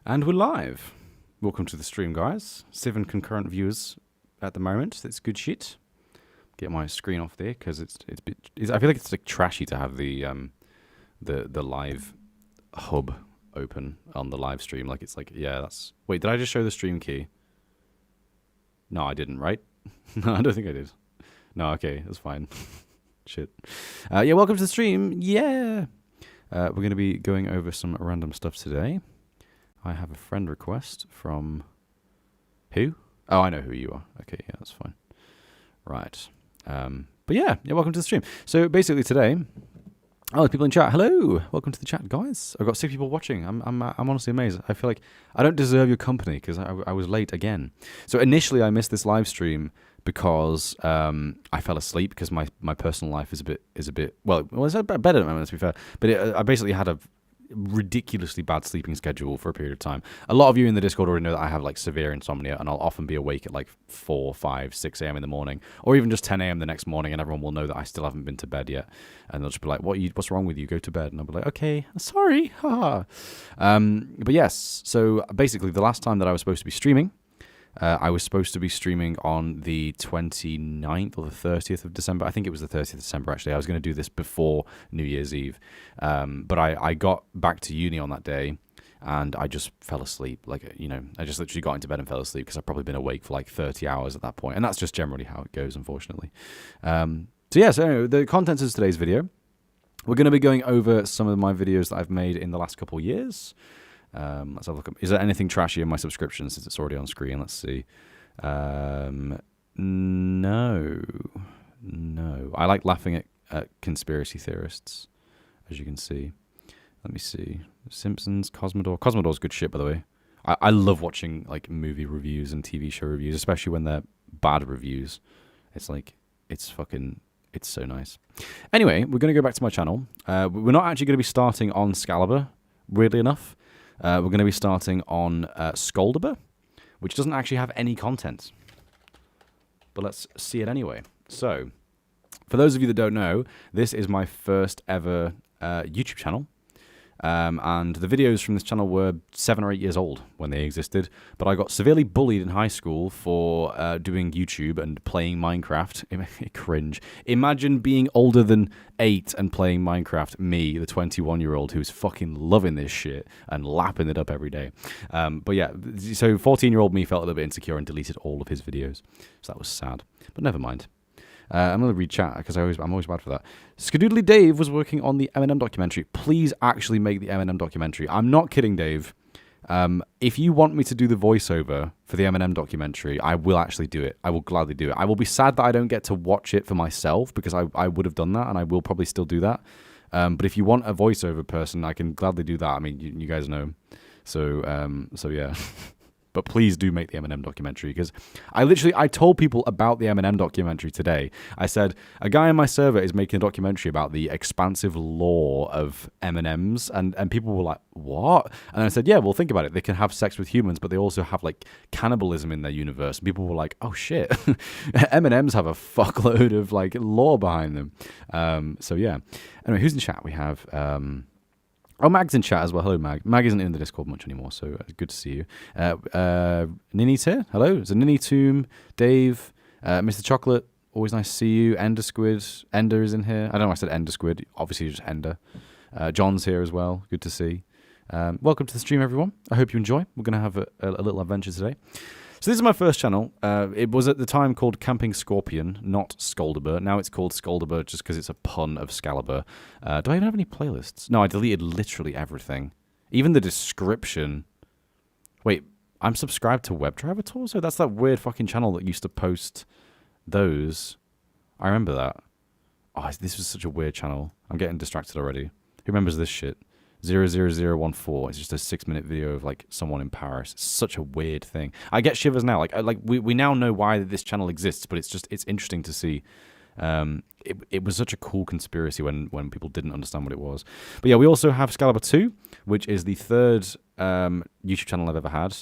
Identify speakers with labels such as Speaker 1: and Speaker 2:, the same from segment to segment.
Speaker 1: And we're live. Welcome to the stream, guys. 7 concurrent viewers at the moment. That's good shit. Get my screen off there because it's I feel like it's like trashy to have the live hub open on the live stream. Like it's like, yeah, that's. Wait, did I just show the stream key? No, I didn't, right? No, I don't think I did. No, okay, that's fine. Shit. Yeah, welcome to the stream. Yeah. We're going to be going over some random stuff today. I have a friend request from who? Oh, I know who you are. Okay, yeah, that's fine. Right. But yeah, welcome to the stream. So basically today, there's people in chat. Hello, welcome to the chat, guys. I've got 6 people watching. I'm honestly amazed. I feel like I don't deserve your company because I was late again. So initially, I missed this live stream because I fell asleep because my personal life is a bit well, it's better at the moment, to be fair. But I basically had a ridiculously bad sleeping schedule for a period of time. A lot of you in the Discord already know that I have like severe insomnia, and I'll often be awake at like 4, 5, 6 a.m. in the morning, or even just 10 a.m. the next morning, and everyone will know that I still haven't been to bed yet, and they'll just be like, what's wrong with you? Go to bed. And I'll be like, okay, sorry. But yes, so basically the last time that I was supposed to be streaming, I was supposed to be streaming on the 29th or the 30th of December. I think it was the 30th of December, actually. I was going to do this before New Year's Eve. But I got back to uni on that day, and I just fell asleep. Like, you know, I just literally got into bed and fell asleep because I've probably been awake for like 30 hours at that point. And that's just generally how it goes, unfortunately. So anyway, the contents of today's video. We're going to be going over some of my videos that I've made in the last couple of years. Let's have a look. Is there anything trashy in my subscription since it's already on screen? Let's see. No. I like laughing at conspiracy theorists, as you can see. Let me see. Simpsons, Cosmodore. Cosmodore's good shit, by the way. I love watching like movie reviews and TV show reviews, especially when they're bad reviews. It's like, it's so nice. Anyway, we're going to go back to my channel. We're not actually going to be starting on Skaliber, weirdly enough. We're going to be starting on Skaliber, which doesn't actually have any content. But let's see it anyway. So, for those of you that don't know, this is my first ever YouTube channel. And the videos from this channel were 7 or 8 years old when they existed. But I got severely bullied in high school for doing YouTube and playing Minecraft. Cringe. Imagine being older than 8 and playing Minecraft. Me, the 21-year-old who's fucking loving this shit and lapping it up every day. But yeah, so 14-year-old me felt a little bit insecure and deleted all of his videos. So that was sad. But never mind. I'm going to read chat because I'm always bad for that. Skadoodly Dave was working on the Eminem documentary. Please actually make the Eminem documentary. I'm not kidding, Dave. If you want me to do the voiceover for the Eminem documentary, I will actually do it. I will gladly do it. I will be sad that I don't get to watch it for myself because I would have done that, and I will probably still do that. But if you want a voiceover person, I can gladly do that. I mean, you guys know. So yeah. But please do make the Eminem documentary, because I told people about the Eminem documentary today. I said, a guy on my server is making a documentary about the expansive lore of M&Ms, and people were like, what? And I said, yeah, well, think about it. They can have sex with humans, but they also have, like, cannibalism in their universe. And people were like, oh, shit. M&Ms have a fuckload of, like, lore behind them. So, yeah. Anyway, who's in chat? We have... Oh, Mag's in chat as well. Hello, Mag. Mag isn't in the Discord much anymore, so it's good to see you. Nini's here. Hello. It's a Nini Tomb, Dave, Mr. Chocolate. Always nice to see you. Ender Squid. Ender is in here. I don't know why I said Ender Squid. Obviously, just Ender. John's here as well. Good to see. Welcome to the stream, everyone. I hope you enjoy. We're going to have a little adventure today. So this is my first channel. It was at the time called Camping Scorpion, not Skaliber. Now it's called Skaliber just because it's a pun of Skaliber. Do I even have any playlists? No, I deleted literally everything. Even the description. Wait, I'm subscribed to WebDriver Torso? That's that weird fucking channel that used to post those. I remember that. Oh, this was such a weird channel. I'm getting distracted already. Who remembers this shit? 00014. It's just a 6-minute video of like someone in Paris. It's such a weird thing. I get shivers now. Like we now know why this channel exists, but it's interesting to see. It was such a cool conspiracy when people didn't understand what it was. But yeah, we also have Skaliber 2, which is the third YouTube channel I've ever had.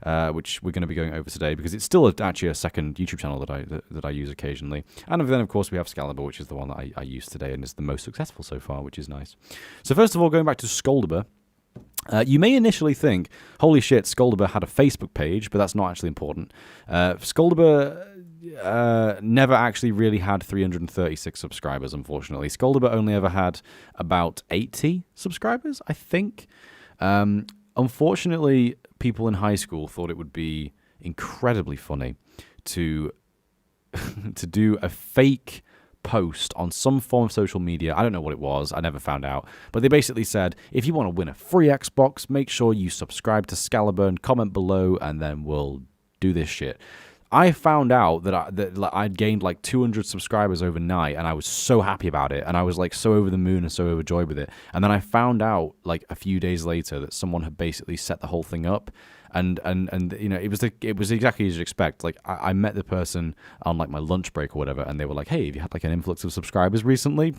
Speaker 1: Which we're going to be going over today because it's still actually a second YouTube channel that I use occasionally. And then, of course, we have Skaliber, which is the one that I use today and is the most successful so far, which is nice. So first of all, going back to Skaliber, You may initially think, holy shit, Skaliber had a Facebook page, but that's not actually important. Skaliber never actually really had 336 subscribers, unfortunately. Skaliber only ever had about 80 subscribers, I think. Unfortunately, people in high school thought it would be incredibly funny to to do a fake post on some form of social media. I don't know what it was. I never found out. But they basically said, if you want to win a free Xbox, make sure you subscribe to Skaliber and comment below, and then we'll do this shit. I found out that I'd gained like 200 subscribers overnight, and I was so happy about it, and I was like so over the moon and so overjoyed with it. And then I found out like a few days later that someone had basically set the whole thing up. And you know, it was exactly as you'd expect. Like I met the person on like my lunch break or whatever, and they were like, "Hey, have you had like an influx of subscribers recently?"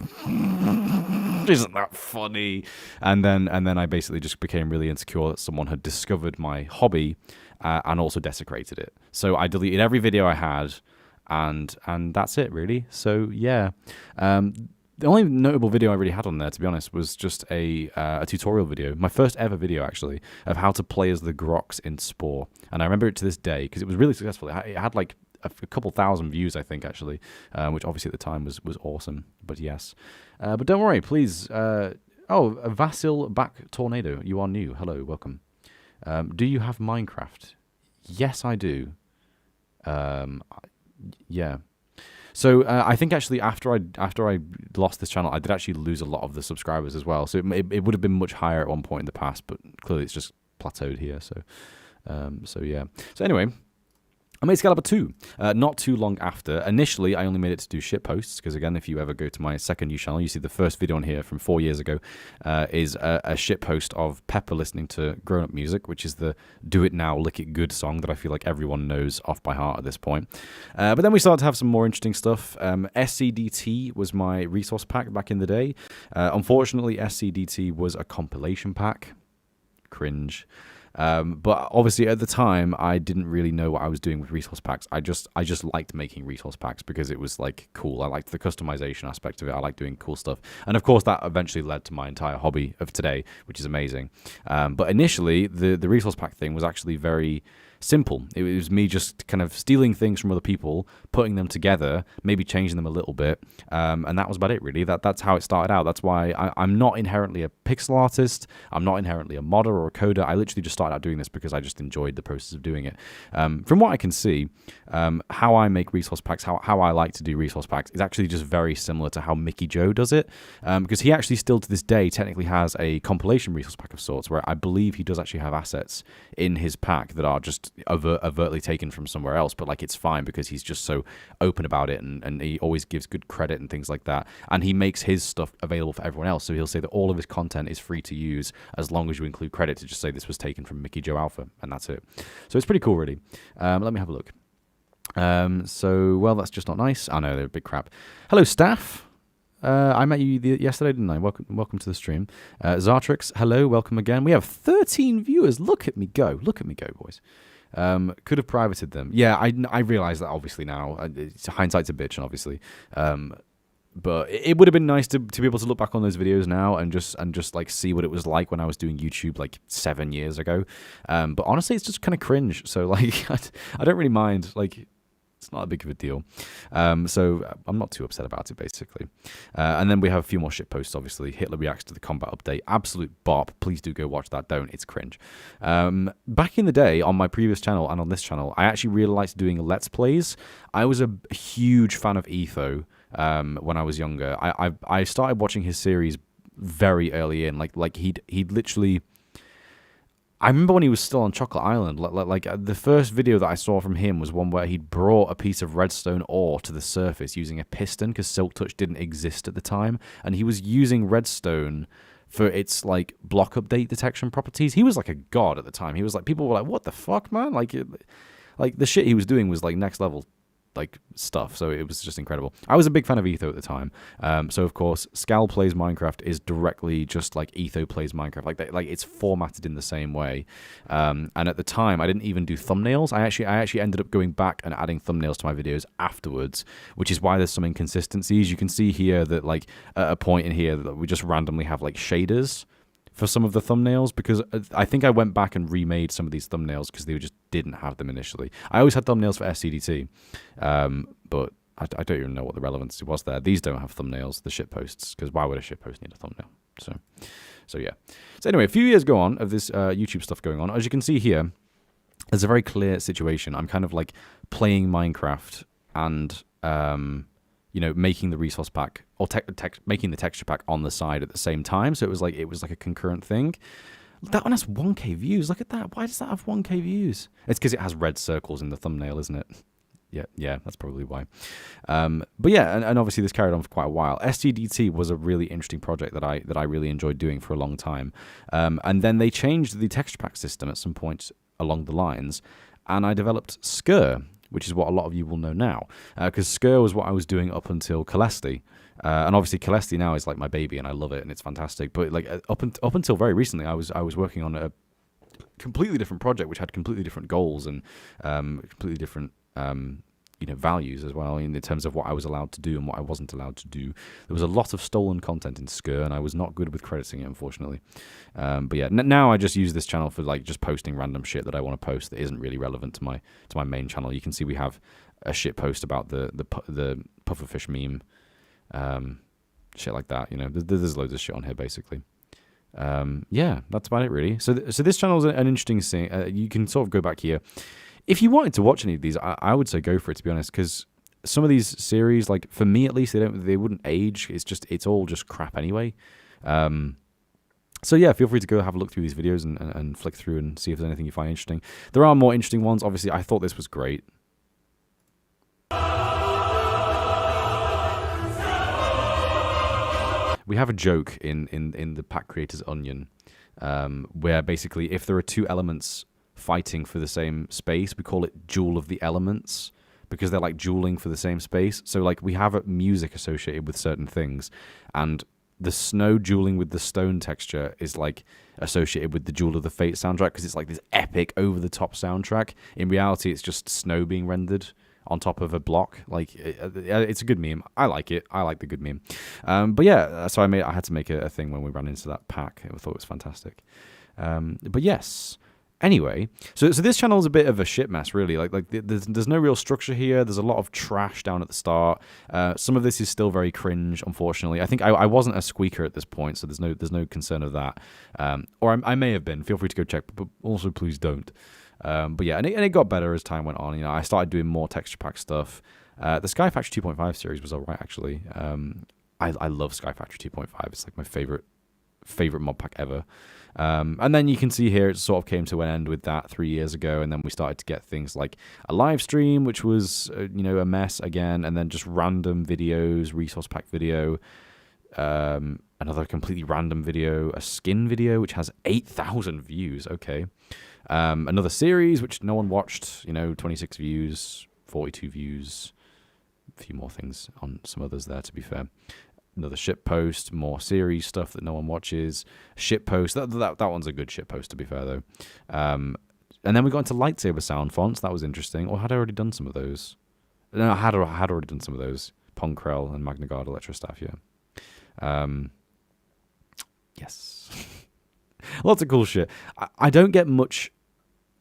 Speaker 1: Isn't that funny? And then I basically just became really insecure that someone had discovered my hobby and also desecrated it. So I deleted every video I had, and that's it really. So yeah. The only notable video I really had on there, to be honest, was just a tutorial video, my first ever video, actually, of how to play as the Grox in Spore. And I remember it to this day, because it was really successful. It had like a couple thousand views, I think, actually, which obviously at the time was awesome. But yes. But don't worry, please. Oh, Vasil Back Tornado, you are new. Hello, welcome. Do you have Minecraft? Yes, I do. Yeah. So I think actually after I lost this channel, I did actually lose a lot of the subscribers as well. So it would have been much higher at one point in the past, but clearly it's just plateaued here. So yeah. So anyway, I made Skaliber 2 not too long after. Initially, I only made it to do shit posts, because again, if you ever go to my second new channel, you see the first video on here from 4 years ago is a shit post of Pepper listening to grown-up music, which is the Do It Now, Lick It Good song that I feel like everyone knows off by heart at this point. But then we started to have some more interesting stuff. SCDT was my resource pack back in the day. Unfortunately, SCDT was a compilation pack. Cringe. But obviously at the time I didn't really know what I was doing with resource packs. I just liked making resource packs because it was like cool. I liked the customization aspect of it. I liked doing cool stuff. And of course that eventually led to my entire hobby of today, which is amazing. But initially the resource pack thing was actually very simple. It was me just kind of stealing things from other people, putting them together, maybe changing them a little bit, and that was about it really. That's how it started out. That's why I'm not inherently a pixel artist. I'm not inherently a modder or a coder. I literally just started out doing this because I just enjoyed the process of doing it. From what I can see, how I make resource packs, how I like to do resource packs is actually just very similar to how Mickey Joe does it, because he actually still to this day technically has a compilation resource pack of sorts where I believe he does actually have assets in his pack that are just overtly taken from somewhere else, but like it's fine because he's just so open about it, and he always gives good credit and things like that, and he makes his stuff available for everyone else. So he'll say that all of his content is free to use as long as you include credit to just say this was taken from Mickey Joe Alpha, and that's it. So it's pretty cool really. Let me have a look. So well, that's just not nice. I know, they're big crap. Hello staff. I met you yesterday, didn't I? Welcome to the stream. Zartrix, hello, welcome again. We have 13 viewers. Look at me go. Look at me go, boys. Could have privated them. Yeah, I realize that obviously now. Hindsight's a bitch, and obviously. But it would have been nice to be able to look back on those videos now and just like see what it was like when I was doing YouTube like 7 years ago. But honestly, it's just kind of cringe. So like, I don't really mind. Like, it's not a big of a deal. So I'm not too upset about it, basically. And then we have a few more shit posts, obviously. Hitler reacts to the combat update. Absolute bop. Please do go watch that. Don't. It's cringe. Back in the day, on my previous channel and on this channel, I actually really liked doing Let's Plays. I was a huge fan of Etho when I was younger. I started watching his series very early in. Like he'd literally... I remember when he was still on Chocolate Island, like the first video that I saw from him was one where he'd brought a piece of redstone ore to the surface using a piston, because Silk Touch didn't exist at the time, and he was using redstone for its like block update detection properties. He was like a god at the time. He was like, people were like, what the fuck, man? Like the shit he was doing was like next level like stuff, so it was just incredible. I was a big fan of Etho at the time, so of course Skal Plays Minecraft is directly just like Etho Plays Minecraft, like it's formatted in the same way. And at the time I didn't even do thumbnails. I actually ended up going back and adding thumbnails to my videos afterwards, which is why there's some inconsistencies. You can see here that like at a point in here that we just randomly have like shaders for some of the thumbnails, because I think I went back and remade some of these thumbnails because they just didn't have them initially. I always had thumbnails for SCDT, but I don't even know what the relevance was there. These don't have thumbnails, the shitposts, because why would a shitpost need a thumbnail? So yeah. So anyway, a few years go on of this YouTube stuff going on. As you can see here, there's a very clear situation. I'm kind of like playing Minecraft and making the resource pack or making the texture pack on the side at the same time. So it was like a concurrent thing. That one has 1K views. Look at that. Why does that have 1K views? It's because it has red circles in the thumbnail, isn't it? Yeah, that's probably why. But yeah, and obviously this carried on for quite a while. SGDT was a really interesting project that I really enjoyed doing for a long time. And then they changed the texture pack system at some point along the lines, and I developed Skir, which is what a lot of you will know now, because Skir was what I was doing up until Celeste. And obviously Celeste now is like my baby, and I love it, and it's fantastic. But like up until very recently, I was working on a completely different project, which had completely different goals and completely different values as well in terms of what I was allowed to do and what I wasn't allowed to do. There was a lot of stolen content in Skir, and I was not good with crediting it, unfortunately. But yeah, now I just use this channel for like just posting random shit that I want to post that isn't really relevant to my main channel. You can see we have a shit post about the pufferfish meme, shit like that. There's loads of shit on here basically. Yeah, that's about it really. So this channel is an interesting thing. You can sort of go back here. If you wanted to watch any of these, I would say go for it, to be honest, because some of these series, like for me at least, they wouldn't age. It's all just crap anyway. So yeah, feel free to go have a look through these videos and flick through and see if there's anything you find interesting. There are more interesting ones. Obviously, I thought this was great. We have a joke in the Pack Creators Onion, where basically if there are two elements fighting for the same space, we call it Duel of the Elements, because they're like dueling for the same space. So like we have music associated with certain things, and the snow dueling with the stone texture is like associated with the Duel of the Fate soundtrack, because it's like this epic over-the-top soundtrack. In reality, it's just snow being rendered on top of a block. Like it's a good meme. I like it. I like the good meme. But yeah, so I had to make a thing when we ran into that pack. I thought it was fantastic. But yes. Anyway, so this channel is a bit of a shit mess, really. Like there's no real structure here. There's a lot of trash down at the start. Some of this is still very cringe, unfortunately. I think I wasn't a squeaker at this point, so there's no concern of that. Or I may have been. Feel free to go check, but also please don't. But yeah, and it got better as time went on. I started doing more texture pack stuff. The Sky Factory 2.5 series was alright, actually. I love Sky Factory 2.5. It's like my favorite mod pack ever. And then you can see here it sort of came to an end with that 3 years ago, and then we started to get things like a live stream, which was a mess again, and then just random videos, resource pack video, another completely random video, a skin video which has 8,000 views. Okay. Another series which no one watched, 26 views, 42 views, a few more things on some others there, to be fair. Another shit post, more series stuff that no one watches. Shit post, that one's a good shit post, to be fair, though. And then we got into lightsaber sound fonts. That was interesting. Or had I already done some of those? No, I had already done some of those. Ponkrell and Magna Guard Electrostaff, yeah. Yes. Lots of cool shit. I don't get much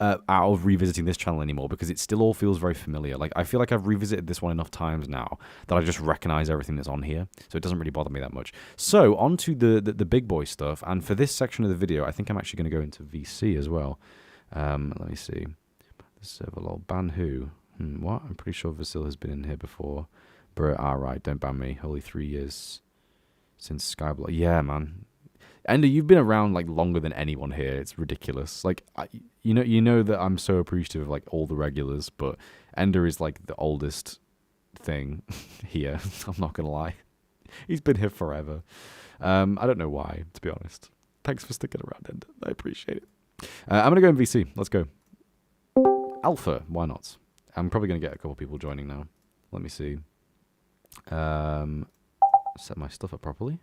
Speaker 1: out of revisiting this channel anymore, because it still all feels very familiar. Like I feel like I've revisited this one enough times now that I just recognize everything that's on here, so it doesn't really bother me that much. So on to the big boy stuff, and for this section of the video, I think I'm actually going to go into VC as well. Let me see. The server lol ban who? What? I'm pretty sure Vasil has been in here before. Bro, alright, don't ban me. Holy 3 years since Skyblock. Yeah, man. Ender, you've been around like longer than anyone here. It's ridiculous. Like, you know that I'm so appreciative of like all the regulars, but Ender is like the oldest thing here. I'm not gonna lie. He's been here forever. I don't know why, to be honest. Thanks for sticking around, Ender. I appreciate it. I'm gonna go in VC. Let's go. Alpha. Why not? I'm probably gonna get a couple people joining now. Let me see. Set my stuff up properly.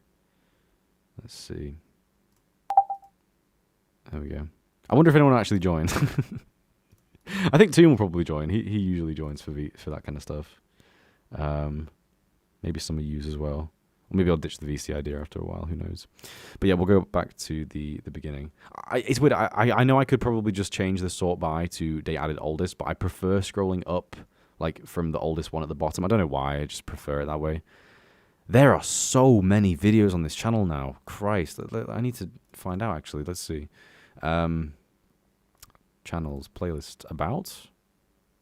Speaker 1: Let's see. There we go. I wonder if anyone will actually join. I think Toon will probably join. He usually joins for that kind of stuff. Maybe some of you as well. Or maybe I'll ditch the VC idea after a while. Who knows? But yeah, we'll go back to the beginning. It's weird. I know I could probably just change the sort by to date added oldest, but I prefer scrolling up like from the oldest one at the bottom. I don't know why. I just prefer it that way. There are so many videos on this channel now. Christ, I need to find out actually. Let's see. Channels, playlist, about,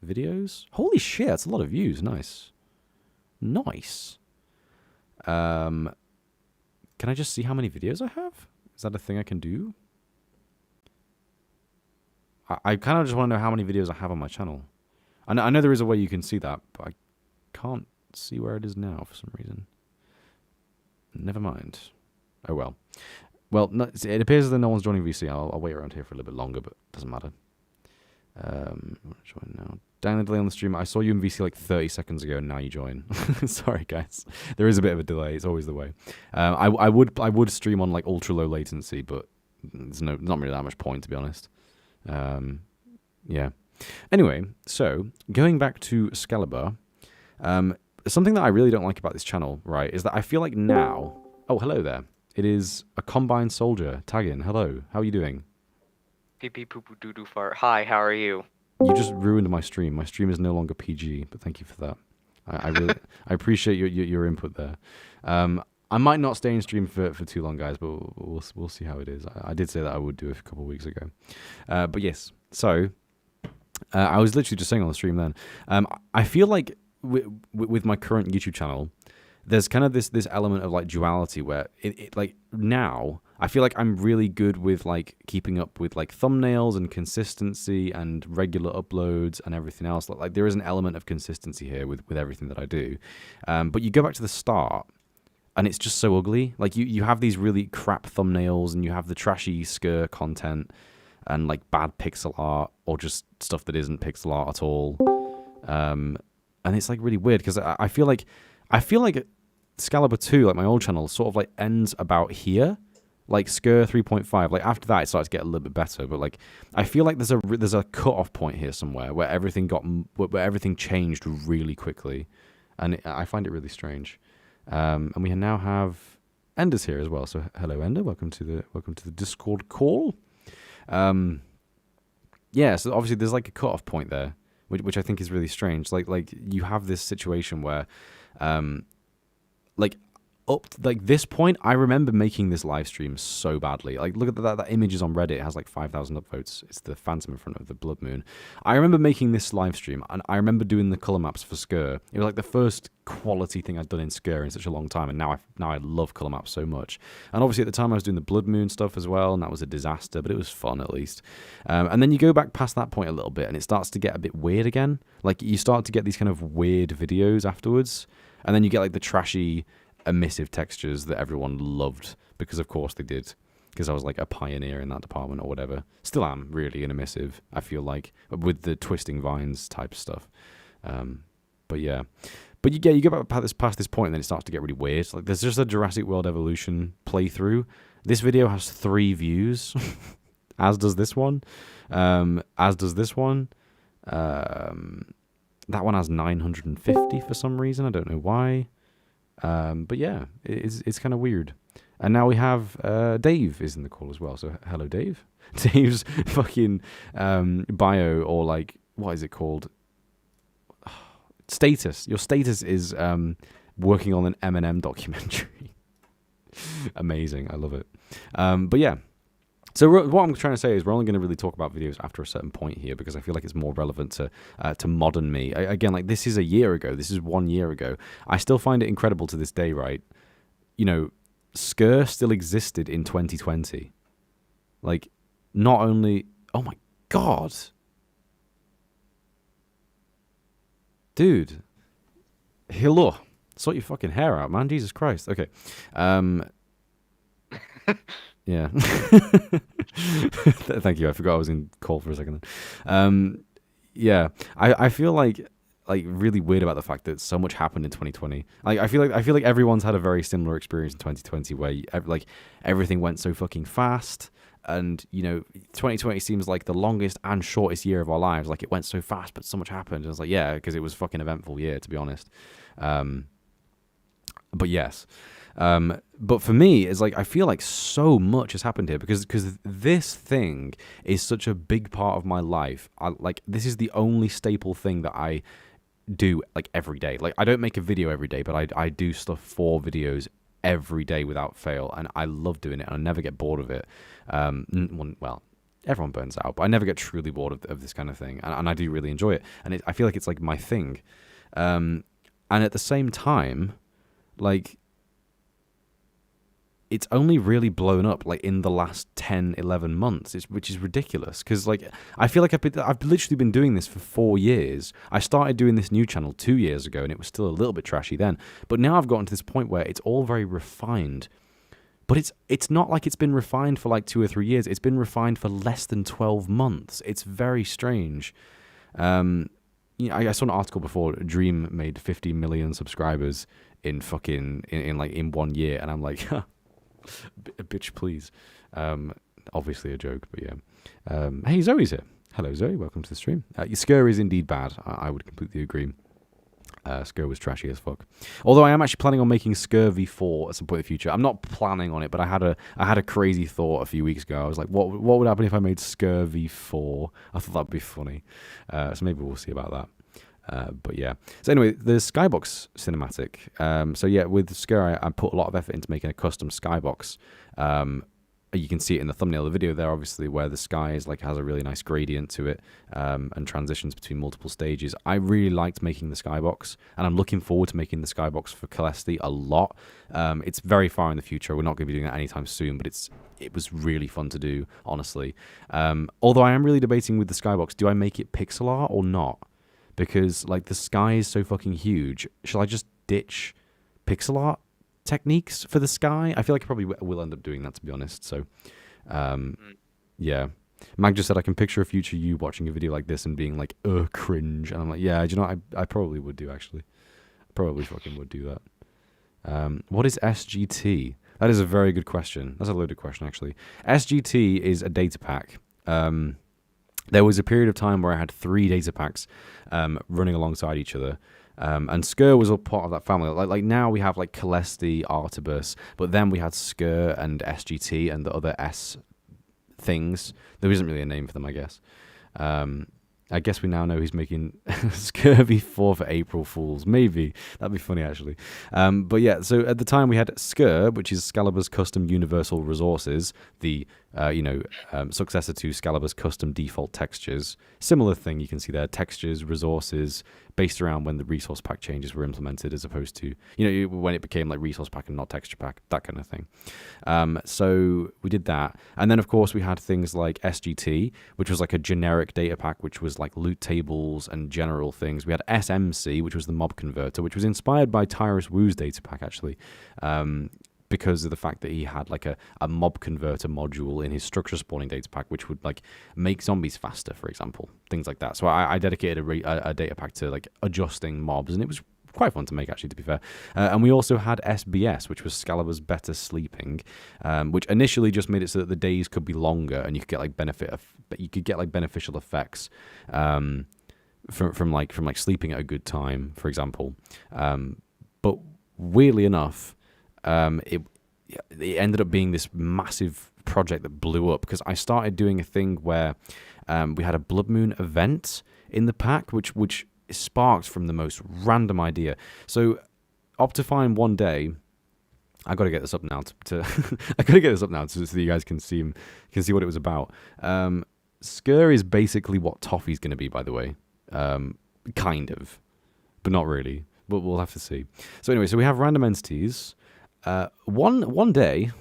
Speaker 1: videos. Holy shit, that's a lot of views. Nice. Nice. Can I just see how many videos I have? Is that a thing I can do? I kind of just want to know how many videos I have on my channel. I know there is a way you can see that, but I can't see where it is now for some reason. Never mind. Oh well. Well, no, it appears that no one's joining VC. I'll wait around here for a little bit longer, but it doesn't matter. Join now. Down the delay on the stream. I saw you in VC like 30 seconds ago, and now you join. Sorry, guys. There is a bit of a delay. It's always the way. I would stream on like ultra low latency, but there's not really that much point, to be honest. Yeah. Anyway, so going back to Skaliber, something that I really don't like about this channel, right, is that I feel like now. Oh, hello there. It is a combined soldier. Tag in. Hello. How are you doing?
Speaker 2: Pee pee poo poo doo doo fart. Hi, how are you?
Speaker 1: You just ruined my stream. My stream is no longer PG, but thank you for that. I really I appreciate your input there. I might not stay in stream for too long, guys, but we'll see how it is. I did say that I would do it a couple of weeks ago. But yes, so I was literally just saying on the stream then. I feel like with my current YouTube channel, there's kind of this element of like duality where it like now I feel like I'm really good with like keeping up with like thumbnails and consistency and regular uploads and everything else. Like there is an element of consistency here with everything that I do. But you go back to the start and it's just so ugly. Like you have these really crap thumbnails and you have the trashy Skir content and like bad pixel art or just stuff that isn't pixel art at all. And it's like really weird because I feel like Skaliber 2, like my old channel, sort of like ends about here. Like Skir 3.5, like after that it starts to get a little bit better, but like I feel like there's a cut-off point here somewhere where everything changed really quickly, and I find it really strange. And we now have Ender's here as well. So hello, Ender. Welcome to the Discord call. Yeah. So obviously there's like a cut-off point there, which I think is really strange. Like you have this situation where, like up to, like this point, I remember making this live stream so badly. Like look at that image is on Reddit. It has like 5,000 upvotes. It's the phantom in front of the blood moon. I remember making this live stream, and I remember doing the color maps for Skir. It was like the first quality thing I'd done in Skir in such a long time, and now I love color maps so much. And obviously at the time I was doing the blood moon stuff as well, and that was a disaster, but it was fun at least. And then you go back past that point a little bit, and it starts to get a bit weird again. Like you start to get these kind of weird videos afterwards, and then you get like the trashy emissive textures that everyone loved because of course they did, because I was like a pioneer in that department or whatever. Still am really an emissive, I feel like, with the twisting vines type stuff. But yeah, but you go past this point and then it starts to get really weird. Like there's just a Jurassic World Evolution playthrough. This video has 3 views as does this one, as does this one. That one has 950 for some reason. I don't know why. But yeah, it's kind of weird. And now we have Dave is in the call as well. So hello, Dave. Dave's fucking bio, or like, what is it called? Status. Your status is working on an Eminem documentary. Amazing. I love it. But yeah. So what I'm trying to say is we're only going to really talk about videos after a certain point here because I feel like it's more relevant to modern me. Again, like this is a year ago. This is 1 year ago. I still find it incredible to this day, right? You know, Skir still existed in 2020. Like, not only... Oh my God. Dude. Hello. Sort your fucking hair out, man. Jesus Christ. Okay. Yeah. Thank you. I forgot I was in call for a second then. Yeah. I feel like really weird about the fact that so much happened in 2020. Like I feel like everyone's had a very similar experience in 2020 where like everything went so fucking fast, and you know 2020 seems like the longest and shortest year of our lives. Like it went so fast, but so much happened. And I was like, yeah, because it was a fucking eventful year, to be honest. But yes. But for me, it's like I feel like so much has happened here because this thing is such a big part of my life. This is the only staple thing that I do like every day. Like I don't make a video every day, but I do stuff for videos every day without fail, and I love doing it, and I never get bored of it. Well, everyone burns out, but I never get truly bored of this kind of thing, and I do really enjoy it, and I feel like it's like my thing. And at the same time, like, it's only really blown up like in the last 10, 11 months, which is ridiculous. Because like I feel like I've literally been doing this for 4 years. I started doing this new channel 2 years ago, and it was still a little bit trashy then. But now I've gotten to this point where it's all very refined. But it's not like it's been refined for like 2 or 3 years. It's been refined for less than 12 months. It's very strange. I saw an article before. Dream made 50 million subscribers in 1 year, and I'm like, bitch, please. Obviously a joke, but yeah. Hey, Zoe's here. Hello, Zoe. Welcome to the stream. Your Skir is indeed bad. I would completely agree. Skir was trashy as fuck. Although I am actually planning on making Skir v4 at some point in the future. I'm not planning on it, but I had a crazy thought a few weeks ago. I was like, what would happen if I made Skir v4? I thought that'd be funny. So maybe we'll see about that. But yeah. So anyway, the Skybox cinematic. So yeah, with Skir, I put a lot of effort into making a custom Skybox. You can see it in the thumbnail of the video there, obviously, where the sky is like has a really nice gradient to it, and transitions between multiple stages. I really liked making the Skybox, and I'm looking forward to making the Skybox for Celeste a lot. It's very far in the future. We're not going to be doing that anytime soon, but it was really fun to do, honestly. Although I am really debating with the Skybox, do I make it pixel art or not? Because like the sky is so fucking huge. Shall I just ditch pixel art techniques for the sky? I feel like I probably will end up doing that, to be honest. So yeah, Mag just said I can picture a future you watching a video like this and being like, cringe. And I'm like, yeah, do you know what? I probably would do, actually. I probably fucking would do that. What is SGT? That is a very good question. That's a loaded question, actually. SGT is a data pack. There was a period of time where I had 3 data packs running alongside each other. And Skir was all part of that family. Like now we have like Celeste, Artibus, but then we had Skir and SGT and the other S things. There isn't really a name for them, I guess. I guess we now know he's making Skir v4 for April Fools. Maybe. That'd be funny, actually. But yeah, so at the time we had Skir, which is Skaliber's custom universal resources, the successor to Skaliber's custom default textures. Similar thing you can see there, textures, resources, based around when the resource pack changes were implemented, as opposed to, when it became like resource pack and not texture pack, that kind of thing. So we did that. And then, of course, we had things like SGT, which was like a generic data pack, which was like loot tables and general things. We had SMC, which was the mob converter, which was inspired by Tyrus Wu's data pack, actually. Because of the fact that he had like a mob converter module in his structure spawning data pack, which would like make zombies faster, for example, things like that. So I dedicated a data pack to like adjusting mobs, and it was quite fun to make, actually, to be fair. And we also had SBS, which was Skaliber's better sleeping, which initially just made it so that the days could be longer, and you could get like beneficial effects from sleeping at a good time, for example. But weirdly enough, it ended up being this massive project that blew up because I started doing a thing where we had a Blood Moon event in the pack, which sparked from the most random idea. So Optifine one day, I got to get this up now I got to get this up now so you guys can see what it was about. Skir is basically what Toffee's going to be, by the way, kind of, but not really. But we'll have to see. So anyway, so we have random entities. One day,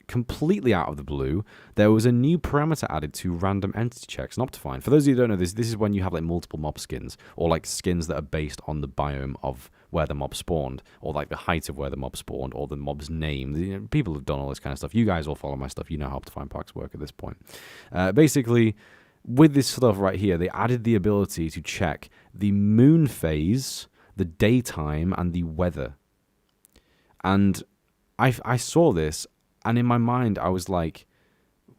Speaker 1: completely out of the blue, there was a new parameter added to random entity checks in Optifine. For those of you who don't know this is when you have like multiple mob skins, or like skins that are based on the biome of where the mob spawned, or like the height of where the mob spawned, or the mob's name. People have done all this kind of stuff. You guys all follow my stuff. You know how Optifine packs work at this point. Basically, with this stuff right here, they added the ability to check the moon phase, the daytime, and the weather. And I saw this, and in my mind, I was like,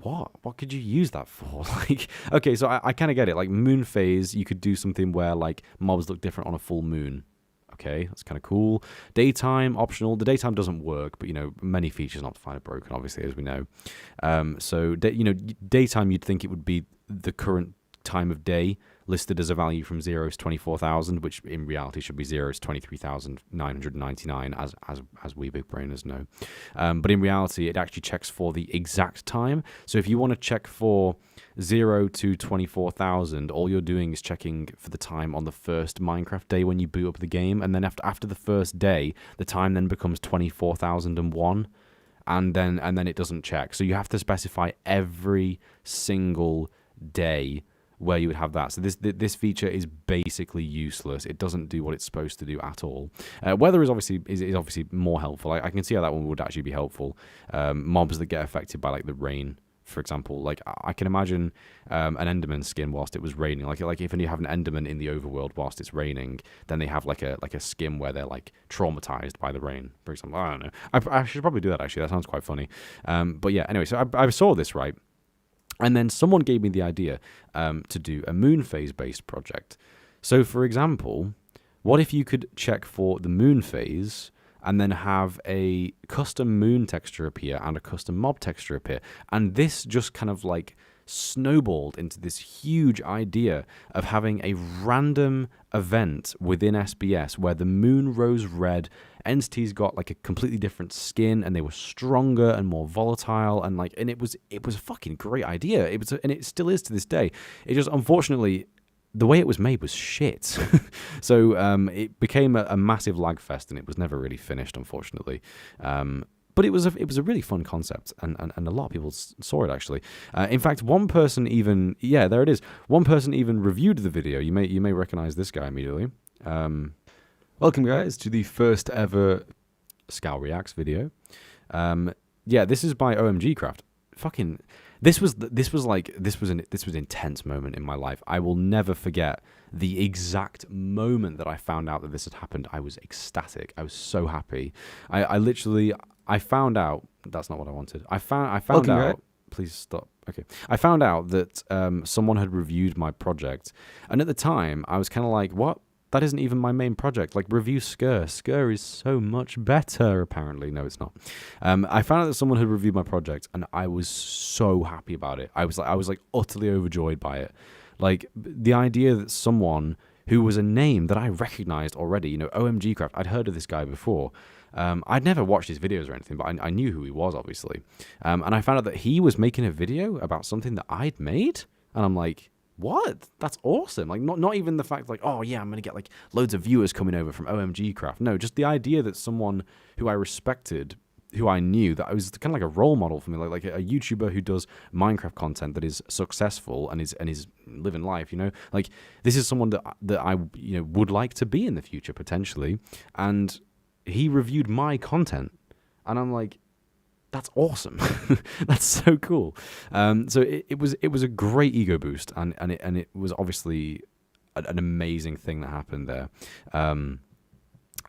Speaker 1: what? What could you use that for? Like, okay, so I kind of get it. Like, moon phase, you could do something where, like, mobs look different on a full moon. Okay, that's kind of cool. Daytime, optional. The daytime doesn't work, but, many features not defined are broken, obviously, as we know. Daytime, you'd think it would be the current time of day listed as a value from 0 to 24,000, which in reality should be 0 to 23,999, as we big brainers know. But in reality, it actually checks for the exact time. So if you want to check for 0 to 24,000, all you're doing is checking for the time on the first Minecraft day when you boot up the game, and then after the first day, the time then becomes 24,001, and then it doesn't check. So you have to specify every single day where you would have that. So this feature is basically useless. It doesn't do what it's supposed to do at all. Weather is obviously more helpful. I can see how that one would actually be helpful. Mobs that get affected by like the rain, for example. Like I can imagine an Enderman skin whilst it was raining. Like if you have an Enderman in the overworld whilst it's raining, then they have like a skin where they're like traumatized by the rain, for example. I don't know. I should probably do that actually. That sounds quite funny. But yeah, anyway, so I saw this, right? And then someone gave me the idea to do a moon phase based project. So for example, what if you could check for the moon phase and then have a custom moon texture appear and a custom mob texture appear? And this just kind of like snowballed into this huge idea of having a random event within SBS where the moon rose red, entities got like a completely different skin, and they were stronger and more volatile, and it was a fucking great idea. And it still is to this day. It just, unfortunately, the way it was made was shit. So it became a massive lag fest, and it was never really finished, unfortunately. But it was a really fun concept, and a lot of people saw it, actually. In fact, one person even... Yeah, there it is. One person even reviewed the video. You may recognize this guy immediately. Welcome, guys, to the first ever Skal Reacts video. Yeah, this is by OMG Craft. Fucking... This was an intense moment in my life. I will never forget the exact moment that I found out that this had happened. I was ecstatic. I was so happy. I found out... That's not what I wanted. I found out... Please stop. Okay. I found out that someone had reviewed my project. And at the time, I was kind of like, what? That isn't even my main project. Like, review Skir. Skir is so much better, apparently. No, it's not. I found out that someone had reviewed my project, and I was so happy about it. I was utterly overjoyed by it. Like, the idea that someone who was a name that I recognized already, OMG Craft, I'd heard of this guy before. I'd never watched his videos or anything, but I knew who he was, obviously. And I found out that he was making a video about something that I'd made, and I'm like, what? That's awesome. Like, not even the fact like, oh yeah, I'm going to get like loads of viewers coming over from OMG Craft. No, just the idea that someone who I respected, who I knew, that I was kind of like a role model for me, like a YouTuber who does Minecraft content that is successful and is living life, like this is someone that I would like to be in the future potentially. And he reviewed my content, and I'm like, that's awesome. That's so cool. So it was a great ego boost, and it was obviously an amazing thing that happened there.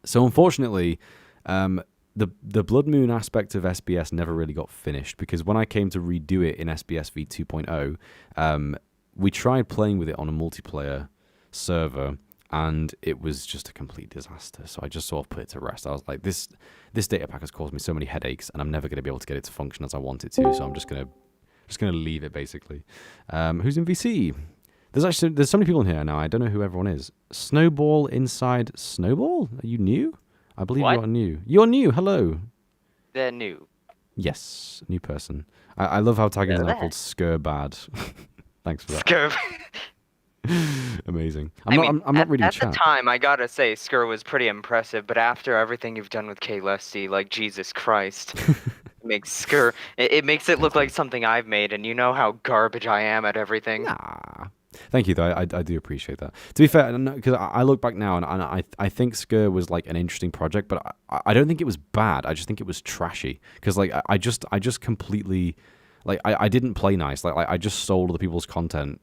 Speaker 1: So unfortunately, the Blood Moon aspect of SBS never really got finished, because when I came to redo it in SBS v 2.0, we tried playing with it on a multiplayer server, and it was just a complete disaster. So I just sort of put it to rest. I was like, this data pack has caused me so many headaches, and I'm never going to be able to get it to function as I want it to. So I'm just gonna leave it, basically. Who's in VC? There's so many people in here now. I don't know who everyone is. Snowball inside Snowball. Are you new? I believe you are new. You're new. Hello.
Speaker 2: They're new.
Speaker 1: Yes, new person. I love how tagging is now called Skirbad. Thanks for that.
Speaker 2: Skir.
Speaker 1: Amazing. I'm not reading chat.
Speaker 2: At the time, I gotta say, Skir was pretty impressive, but after everything you've done with K-Lesty, like, Jesus Christ, it makes it look like something I've made, and you know how garbage I am at everything.
Speaker 1: Nah. Thank you, though. I do appreciate that. To be fair, because I look back now, and I think Skir was like an interesting project, but I don't think it was bad. I just think it was trashy, because like I just completely, like, I didn't play nice. Like I just stole other people's content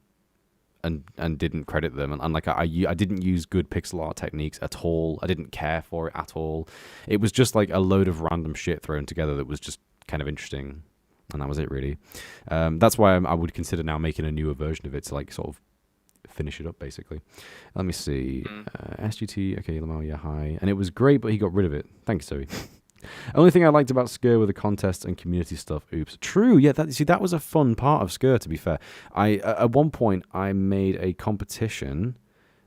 Speaker 1: and didn't credit them, and like I didn't use good pixel art techniques at all. I didn't care for it at all. It was just like a load of random shit thrown together that was just kind of interesting, and that was it, really. That's why I would consider now making a newer version of it to like sort of finish it up, basically. Let me see.
Speaker 2: Mm.
Speaker 1: SGT, okay, Lamar, yeah, hi. And it was great, but he got rid of it. Thanks, Zoe. Only thing I liked about Skir were the contests and community stuff. Oops. True, yeah, that was a fun part of Skir, to be fair. At one point, I made a competition.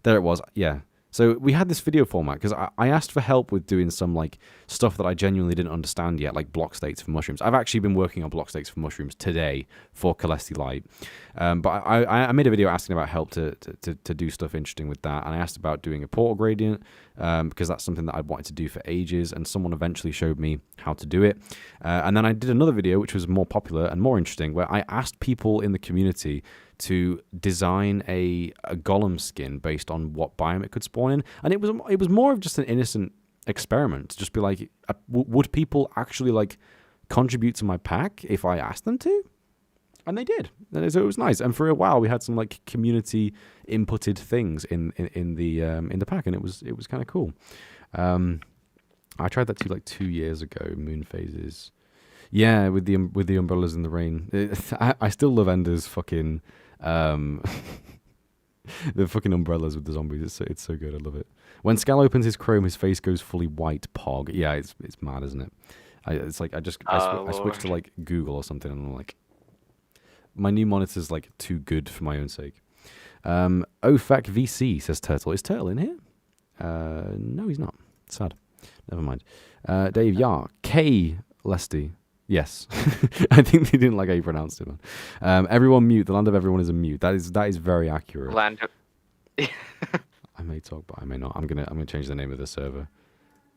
Speaker 1: There it was, yeah. So we had this video format because I asked for help with doing some like stuff that I genuinely didn't understand yet, like block states for mushrooms. I've actually been working on block states for mushrooms today for Celesti Light, but I made a video asking about help to do stuff interesting with that, and I asked about doing a portal gradient because that's something that I'd wanted to do for ages, and someone eventually showed me how to do it. And then I did another video which was more popular and more interesting, where I asked people in the community to design a golem skin based on what biome it could spawn in, and it was more of just an innocent experiment to just be like, would people actually like contribute to my pack if I asked them to? And they did, and so it was nice. And for a while, we had some like community inputted things in the pack, and it was kind of cool. I tried that too like 2 years ago. Moon phases, yeah, with the umbrellas in the rain. I still love Ender's fucking. The fucking umbrellas with the zombies, it's so good. I love it. When Skal opens his Chrome, his face goes fully white. Pog. Yeah, it's mad, isn't it? It's like I switched to like Google or something, and I'm like, my new monitor's like too good for my own sake. OFAC VC says Turtle. Is Turtle in here? No, he's not. Sad. Never mind. Dave Yar. K Lesty. Yes. I think they didn't like how you pronounced it, man. Everyone mute. The land of everyone is a mute. That is very accurate.
Speaker 2: Land of...
Speaker 1: I may talk, but I may not. I'm gonna change the name of the server.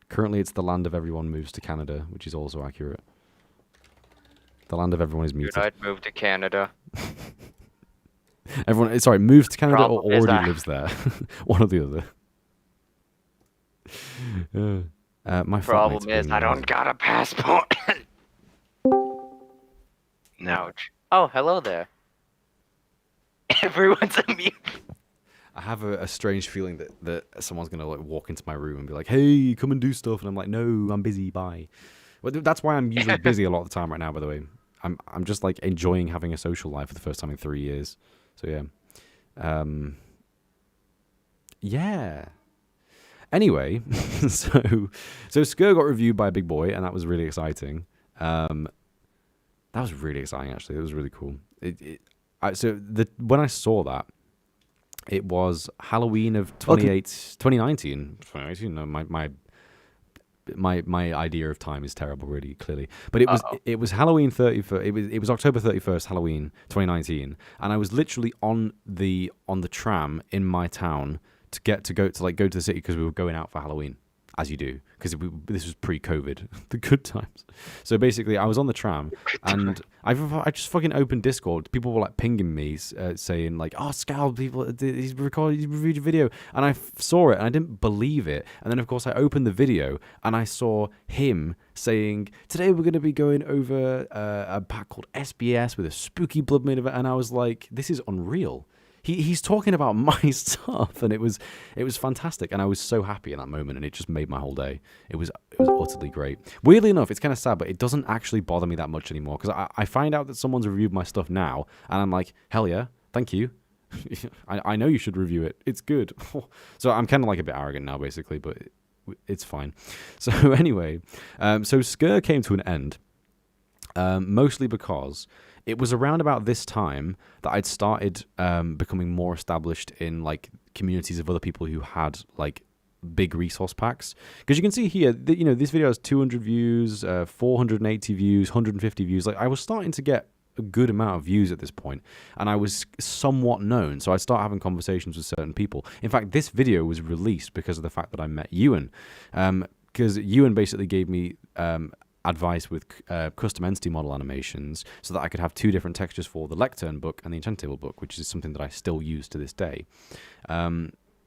Speaker 1: Currently, it's the land of everyone moves to Canada, which is also accurate. The land of everyone is muted.
Speaker 2: Dude, I'd move to Canada.
Speaker 1: Everyone, sorry, moves to Canada
Speaker 2: Problem
Speaker 1: or already lives there. One or the other. My
Speaker 2: problem is I don't got a passport. Ouch. Oh, hello there. Everyone's a mute.
Speaker 1: I have a strange feeling that someone's gonna like walk into my room and be like, "Hey, come and do stuff," and I'm like, "No, I'm busy. Bye." Well, that's why I'm usually busy a lot of the time right now. By the way, I'm just like enjoying having a social life for the first time in 3 years. So yeah, yeah. Anyway, so Skir got reviewed by a big boy, and that was really exciting. That was really exciting, actually. It was really cool. When I saw that, it was Halloween of 2019. 2019. No, my idea of time is terrible, really, clearly. But it was Halloween 31st. It was October 31st, Halloween 2019, and I was literally on the tram in my town to go to the city because we were going out for Halloween. As you do, because this was pre-COVID, the good times. So basically, I was on the tram, and I just fucking opened Discord. People were like pinging me, saying like, "Oh, Skal, he's reviewed your video," and I saw it, and I didn't believe it. And then, of course, I opened the video, and I saw him saying, "Today we're going to be going over a pack called SBS with a spooky blood moon event," and I was like, "This is unreal." He's talking about my stuff, and it was fantastic, and I was so happy in that moment, and it just made my whole day. It was utterly great. Weirdly enough, it's kind of sad, but it doesn't actually bother me that much anymore, because I find out that someone's reviewed my stuff now, and I'm like, hell yeah, thank you. I know you should review it. It's good. So I'm kind of like a bit arrogant now, basically, but it's fine. So anyway, so Skir came to an end, mostly because it was around about this time that I'd started becoming more established in like communities of other people who had like big resource packs. Because you can see here, this video has 200 views, 480 views, 150 views. Like I was starting to get a good amount of views at this point, and I was somewhat known, so I'd start having conversations with certain people. In fact, this video was released because of the fact that I met Ewan, because Ewan basically gave me advice with custom entity model animations so that I could have 2 different textures for the lectern book and the enchant table book, which is something that I still use to this day.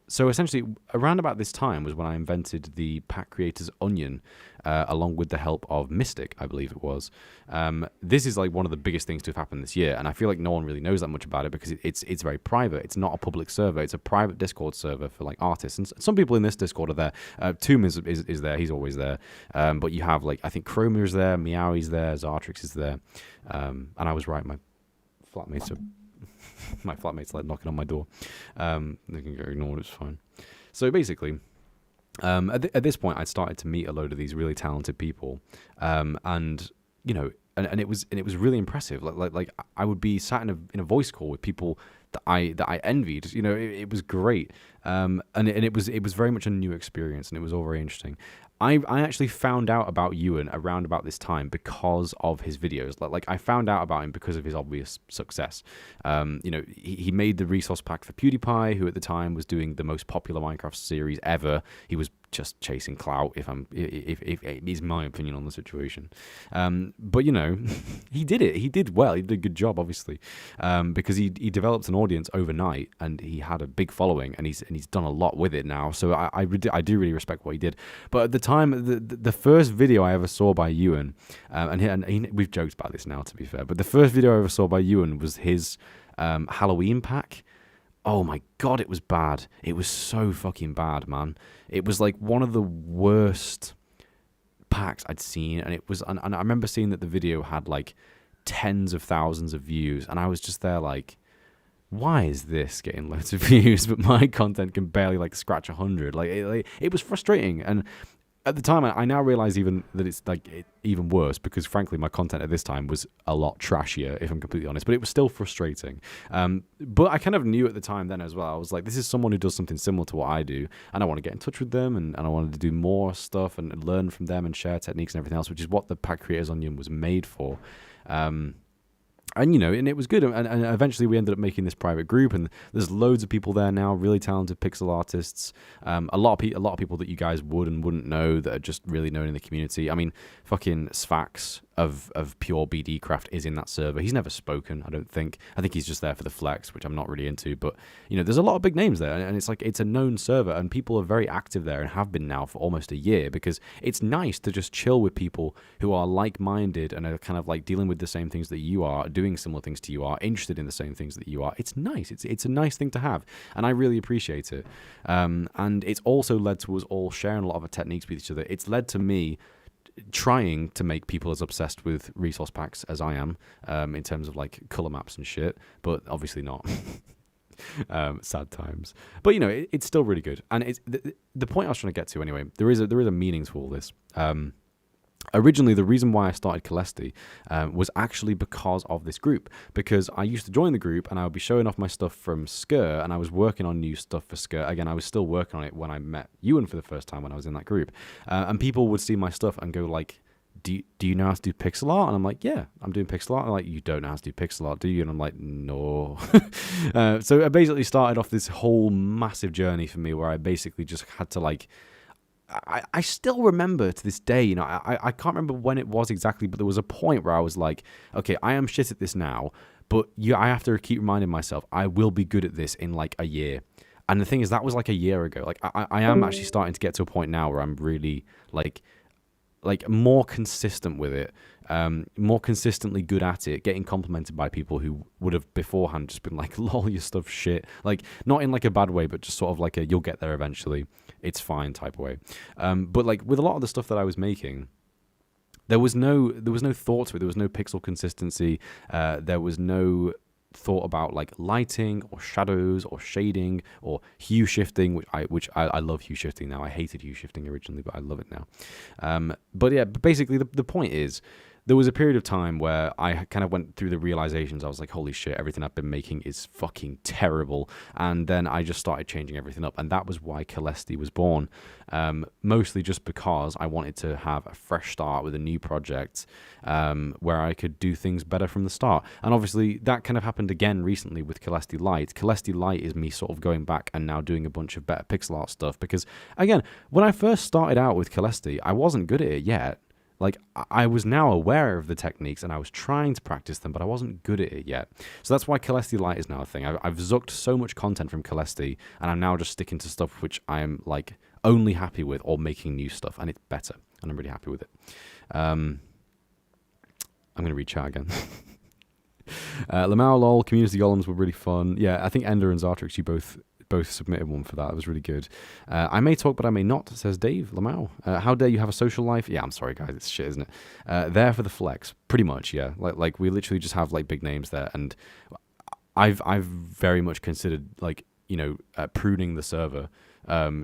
Speaker 1: So essentially, around about this time was when I invented the Pack Creator's Onion, along with the help of Mystic, I believe it was. This is like one of the biggest things to have happened this year, and I feel like no one really knows that much about it because it's very private. It's not a public server. It's a private Discord server for like artists, and some people in this Discord are there. Tomb is there. He's always there. But you have like, I think Chroma is there, Meowy's there, Zartrix is there, and I was right. My flatmates are My flatmate's like knocking on my door. They can get ignored, it's fine. So basically, at this point, I'd started to meet a load of these really talented people, and you know, and it was really impressive. Like I would be sat in a voice call with people that I envied. You know, it was great, and it was very much a new experience, and it was all very interesting. I actually found out about Ewan around about this time because of his videos. Like I found out about him because of his obvious success. You know, he made the resource pack for PewDiePie, who at the time was doing the most popular Minecraft series ever. He was just chasing clout, if is my opinion on the situation. But you know, he did it. He did well. He did a good job, obviously, because he developed an audience overnight, and he had a big following, and he's done a lot with it now. So I do really respect what he did. But at the time, the first video I ever saw by Ewan, we've joked about this now, to be fair, but the first video I ever saw by Ewan was his Halloween pack. Oh my god, it was bad. It was so fucking bad, man. It was like one of the worst packs I'd seen, and I remember seeing that the video had like tens of thousands of views, and I was just there like, why is this getting loads of views, but my content can barely like scratch 100? Like it was frustrating, and at the time, I now realize even that it's like even worse, because frankly, my content at this time was a lot trashier, if I'm completely honest, but it was still frustrating. But I kind of knew at the time then as well. I was like, this is someone who does something similar to what I do, and I want to get in touch with them, and I wanted to do more stuff and learn from them and share techniques and everything else, which is what the Pack Creators Onion was made for. And you know, and it was good, and eventually we ended up making this private group, and there's loads of people there now, really talented pixel artists, a lot of people that you guys would and wouldn't know that are just really known in the community. I mean, fucking Sfax of Pure BD Craft is in that server. He's never spoken, I don't think. I think he's just there for the flex, which I'm not really into. But you know, there's a lot of big names there, and it's like it's a known server, and people are very active there and have been now for almost a year, because it's nice to just chill with people who are like-minded and are kind of like dealing with the same things that you are, doing similar things to you are, interested in the same things that you are. It's nice. It's a nice thing to have, and I really appreciate it. And it's also led to us all sharing a lot of our techniques with each other. It's led to me trying to make people as obsessed with resource packs as I am, in terms of like color maps and shit, but obviously not. Sad times. But you know, it's still really good, and it's the point I was trying to get to anyway. There is a meaning to all this. Originally, the reason why I started Calesti was actually because of this group. Because I used to join the group, and I would be showing off my stuff from Skir, and I was working on new stuff for Skir. Again, I was still working on it when I met Ewan for the first time when I was in that group. And people would see my stuff and go like, do you know how to do pixel art? And I'm like, yeah, I'm doing pixel art. And they're like, you don't know how to do pixel art, do you? And I'm like, no. So I basically started off this whole massive journey for me, where I basically just had to like, I still remember to this day, you know, I can't remember when it was exactly, but there was a point where I was like, okay, I am shit at this now, but I have to keep reminding myself I will be good at this in like a year. And the thing is, that was like a year ago. Like I am actually starting to get to a point now where I'm really like more consistent with it, more consistently good at it, getting complimented by people who would have beforehand just been like, lol, your stuff's shit. Like, not in like a bad way, but just sort of like a, you'll get there eventually, it's fine type of way. But like with a lot of the stuff that I was making, there was no thought to it. There was no pixel consistency. There was no thought about like lighting or shadows or shading or hue shifting, which I love hue shifting now. I hated hue shifting originally, but I love it now. But yeah, basically the point is, there was a period of time where I kind of went through the realizations. I was like, holy shit, everything I've been making is fucking terrible. And then I just started changing everything up. And that was why Calesti was born. Mostly just because I wanted to have a fresh start with a new project, where I could do things better from the start. And obviously that kind of happened again recently with Calesti Light. Calesti Light is me sort of going back and now doing a bunch of better pixel art stuff. Because again, when I first started out with Calesti, I wasn't good at it yet. Like, I was now aware of the techniques and I was trying to practice them, but I wasn't good at it yet. So that's why Calesti Light is now a thing. I've zucked so much content from Calesti, and I'm now just sticking to stuff which I'm like only happy with, or making new stuff, and it's better, and I'm really happy with it. I'm going to read chat again. Lamau lol, community golems were really fun. Yeah, I think Ender and Zartrix, you both submitted one for that. It was really good. I may talk, but I may not, says Dave Lamau. How dare you have a social life? Yeah, I'm sorry, guys. It's shit, isn't it? There for the flex. Pretty much, yeah. Like we literally just have like big names there. And I've very much considered like pruning the server.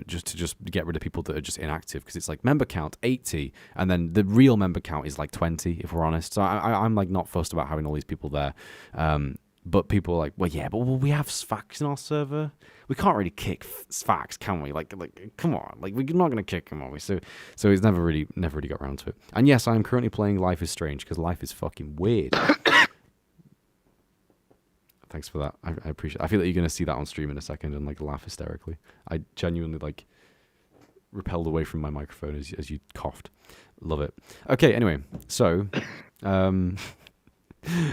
Speaker 1: Just to get rid of people that are just inactive, because it's like member count 80, and then the real member count is like 20, if we're honest. So I'm like not fussed about having all these people there. But people are like, well, yeah, but we have Sfax in our server. We can't really kick Sfax, can we? Like, come on, like we're not gonna kick him, are we? So it's never really got around to it. And yes, I'm currently playing Life is Strange because life is fucking weird. Thanks for that. I appreciate it. I feel like you're going to see that on stream in a second and like laugh hysterically. I genuinely like repelled away from my microphone as you coughed. Love it. Okay, anyway, so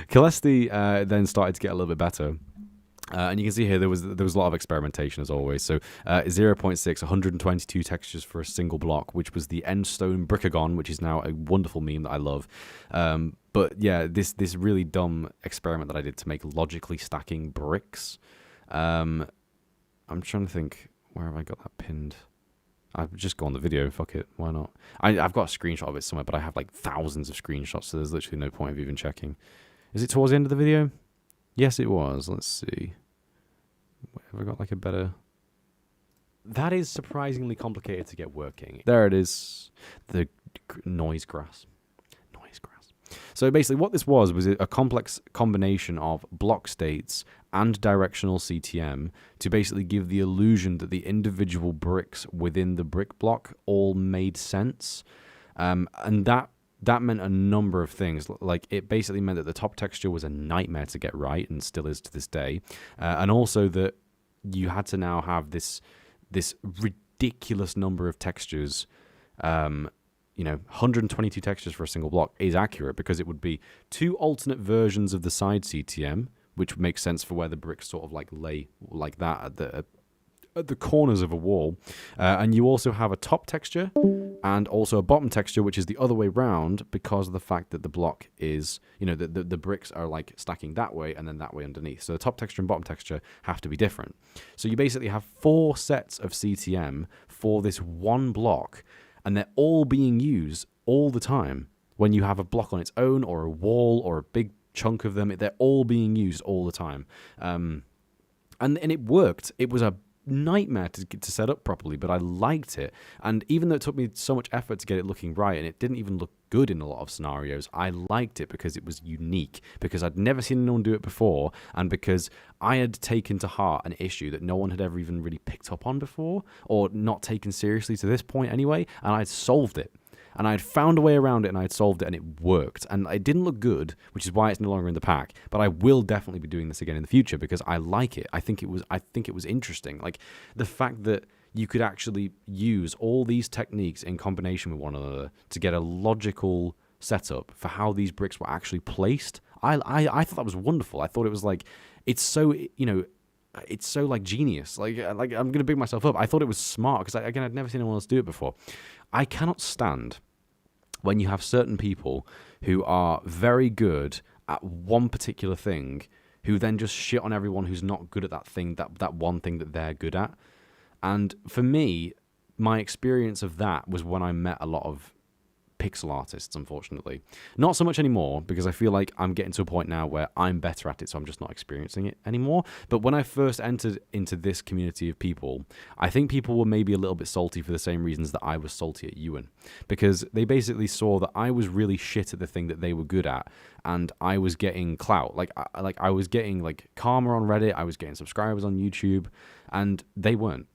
Speaker 1: Celeste then started to get a little bit better. And you can see here there was a lot of experimentation as always. So 0.6, 122 textures for a single block, which was the Endstone Brickagon, which is now a wonderful meme that I love. But yeah, this really dumb experiment that I did to make logically stacking bricks. I'm trying to think, where have I got that pinned? I've just go on the video, fuck it, why not? I've got a screenshot of it somewhere, but I have like thousands of screenshots, so there's literally no point of even checking. Is it towards the end of the video? Yes, it was. Let's see. Have I got like a better... That is surprisingly complicated to get working. There it is. The noise grass. Noise grass. So basically what this was a complex combination of block states and directional CTM to basically give the illusion that the individual bricks within the brick block all made sense. And that meant a number of things. Like, it basically meant that the top texture was a nightmare to get right, and still is to this day. And also that you had to now have this ridiculous number of textures. 122 textures for a single block is accurate, because it would be 2 alternate versions of the side CTM, which makes sense for where the bricks sort of like lay like that at the corners of a wall. And you also have a top texture and also a bottom texture, which is the other way round, because of the fact that the block is, the bricks are like stacking that way and then that way underneath. So the top texture and bottom texture have to be different. So you basically have 4 sets of CTM for this one block, and they're all being used all the time. When you have a block on its own, or a wall, or a big chunk of them, they're all being used all the time. And it worked. It was a nightmare to set up properly, but I liked it. And even though it took me so much effort to get it looking right, and it didn't even look good in a lot of scenarios, I liked it because it was unique, because I'd never seen anyone do it before, and because I had taken to heart an issue that no one had ever even really picked up on before, or not taken seriously to this point anyway, and I'd solved it. And I had found a way around it, and I had solved it, and it worked. And it didn't look good, which is why it's no longer in the pack. But I will definitely be doing this again in the future, because I like it. I think it was interesting. Like, the fact that you could actually use all these techniques in combination with one another to get a logical setup for how these bricks were actually placed. I thought that was wonderful. I thought it was like, it's so, it's so like genius. Like I'm gonna big myself up. I thought it was smart, because again, I'd never seen anyone else do it before. I cannot stand when you have certain people who are very good at one particular thing, who then just shit on everyone who's not good at that thing, that one thing that they're good at. And for me, my experience of that was when I met a lot of pixel artists, unfortunately. Not so much anymore, because I feel like I'm getting to a point now where I'm better at it, so I'm just not experiencing it anymore. But when I first entered into this community of people, I think people were maybe a little bit salty for the same reasons that I was salty at Ewan, because they basically saw that I was really shit at the thing that they were good at, and I was getting clout. I was getting like karma on Reddit, I was getting subscribers on YouTube, and they weren't.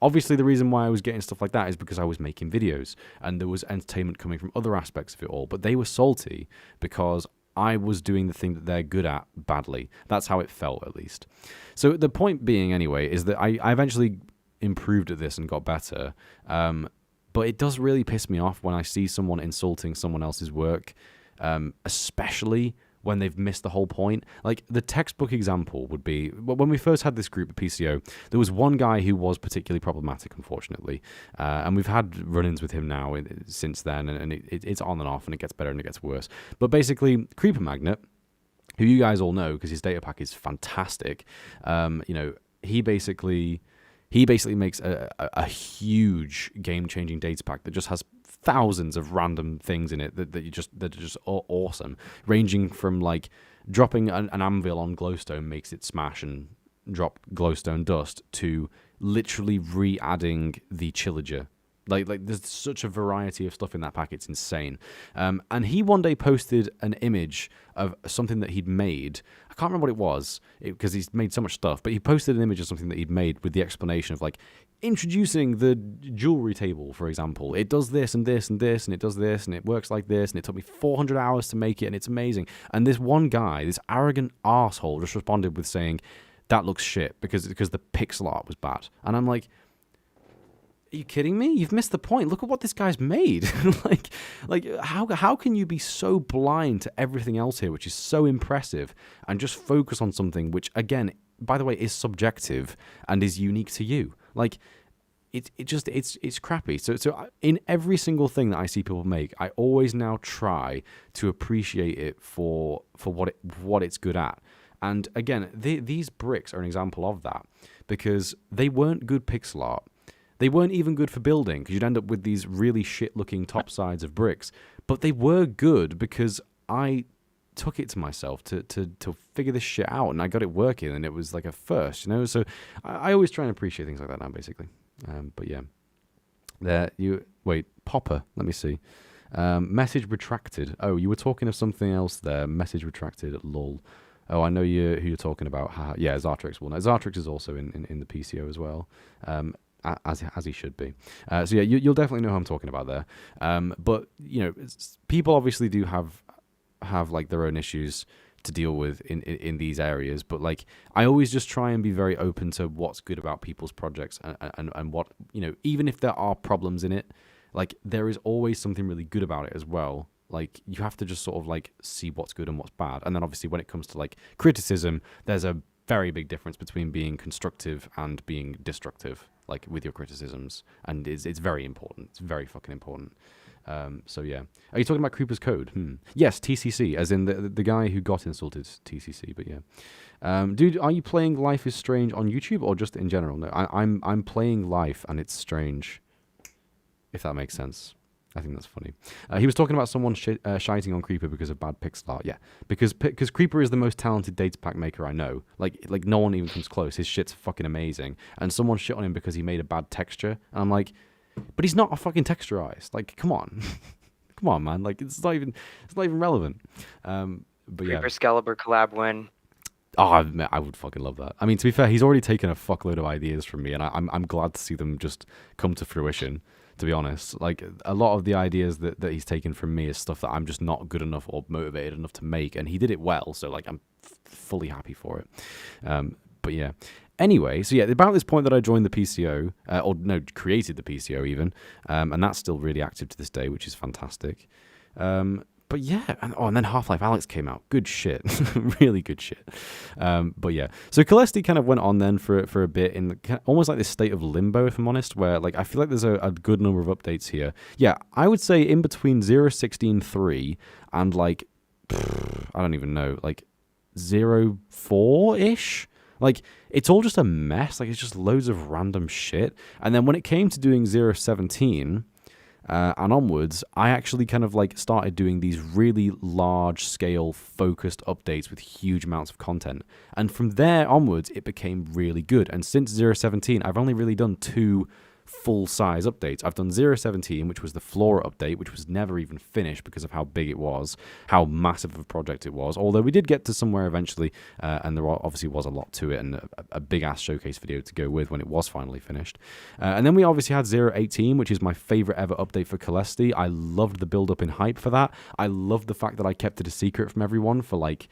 Speaker 1: Obviously, the reason why I was getting stuff like that is because I was making videos, and there was entertainment coming from other aspects of it all. But they were salty because I was doing the thing that they're good at badly. That's how it felt, at least. So the point being, anyway, is that I eventually improved at this and got better. But it does really piss me off when I see someone insulting someone else's work, especially when they've missed the whole point. Like, the textbook example would be, when we first had this group at PCO, there was one guy who was particularly problematic, unfortunately, and we've had run-ins with him now since then, and it's on and off, and it gets better and it gets worse. But basically, Creeper Magnet, who you guys all know because his data pack is fantastic, he basically makes a huge game-changing data pack that just has thousands of random things in it that are just awesome, ranging from like dropping an anvil on glowstone makes it smash and drop glowstone dust, to literally re-adding the chillager. Like there's such a variety of stuff in that pack, it's insane. And he one day posted an image of something that he'd made. I can't remember what it was, because he's made so much stuff, but he posted an image of something that he'd made with the explanation of, like, introducing the jewelry table, for example. It does this and this and this, and it does this, and it works like this, and it took me 400 hours to make it, and it's amazing. And this one guy, this arrogant arsehole, just responded with saying, that looks shit, because the pixel art was bad. And I'm like, are you kidding me? You've missed the point. Look at what this guy's made. like how can you be so blind to everything else here, which is so impressive, and just focus on something which, again, by the way, is subjective and is unique to you? Like, it's crappy. So in every single thing that I see people make, I always now try to appreciate it for what it's good at. And again, these bricks are an example of that, because they weren't good pixel art. They weren't even good for building, because you'd end up with these really shit-looking top sides of bricks. But they were good because I took it to myself to figure this shit out, and I got it working, and it was like a first, you know? So I always try and appreciate things like that now, basically. But yeah. Wait, Popper, let me see. Message retracted. Oh, you were talking of something else there. Message retracted, lol. Oh, I know who you're talking about. Yeah, Zartrix will know. Zartrix is also in the PCO as well. As he should be. So yeah, you'll definitely know who I'm talking about there. But you know, people obviously do have like their own issues to deal with in these areas. But like, I always just try and be very open to what's good about people's projects, and what, you know, even if there are problems in it, like, there is always something really good about it as well. Like, you have to just sort of like see what's good and what's bad. And then obviously when it comes to like criticism, there's a very big difference between being constructive and being destructive, like with your criticisms, and it's very important. It's very fucking important. So yeah, are you talking about Creeper's Code? Yes, TCC, as in the guy who got insulted, TCC. But yeah, dude, are you playing Life is Strange on YouTube or just in general? No, I'm playing Life, and it's strange, if that makes sense. I think that's funny. He was talking about someone shiting on Creeper because of bad pixel art. Yeah, because Creeper is the most talented data pack maker I know. Like no one even comes close. His shit's fucking amazing. And someone shit on him because he made a bad texture. And I'm like, but he's not a fucking texturized. Like, come on, come on, man. Like, it's not even relevant. But yeah,
Speaker 2: Creeper Skaliber collab win.
Speaker 1: Oh, I would fucking love that. I mean, to be fair, he's already taken a fuckload of ideas from me, and I'm glad to see them just come to fruition. To be honest, like, a lot of the ideas that he's taken from me is stuff that I'm just not good enough or motivated enough to make, and he did it well, so like, I'm fully happy for it. But yeah, anyway, so yeah, about this point that I joined the PCO, or no, created the PCO even, and that's still really active to this day, which is fantastic. But yeah, and then Half-Life Alyx came out. Good shit. Really good shit. But yeah, so Celeste kind of went on then for a bit in almost like this state of limbo, if I'm honest, where like I feel like there's a good number of updates here. Yeah, I would say in between 0.16.3 and like, I don't even know, like 0.4-ish. Like, it's all just a mess. Like, it's just loads of random shit. And then when it came to doing 0.17... and onwards, I actually kind of like started doing these really large scale focused updates with huge amounts of content. And from there onwards, it became really good. And since 0.17, I've only really done 2 full-size updates. I've done 0.17, which was the Flora update, which was never even finished because of how big it was, how massive of a project it was, although we did get to somewhere eventually, and there obviously was a lot to it, and a big-ass showcase video to go with when it was finally finished. And then we obviously had 0.18, which is my favorite ever update for Celeste. I loved the build-up in hype for that. I loved the fact that I kept it a secret from everyone for like...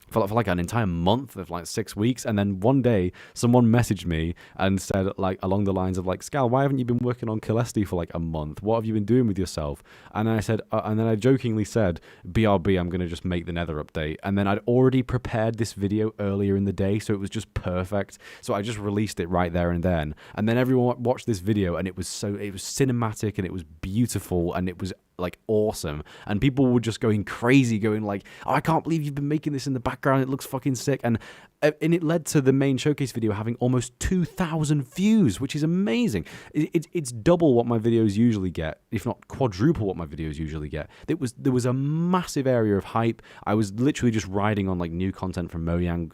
Speaker 1: For like an entire month of like 6 weeks, and then one day someone messaged me and said like along the lines of like, Skal, why haven't you been working on Celeste for like a month? What have you been doing with yourself? And then I said, and then I jokingly said, BRB, I'm gonna just make the Nether update. And then I'd already prepared this video earlier in the day, so it was just perfect. So I just released it right there and then. And then everyone watched this video, and it was cinematic, and it was beautiful, and it was like awesome, and people were just going crazy, going like, "Oh, I can't believe you've been making this in the background. It looks fucking sick." And it led to the main showcase video having almost 2,000 views, which is amazing. It's double what my videos usually get, if not quadruple what my videos usually get. There was a massive area of hype. I was literally just riding on like new content from Mojang,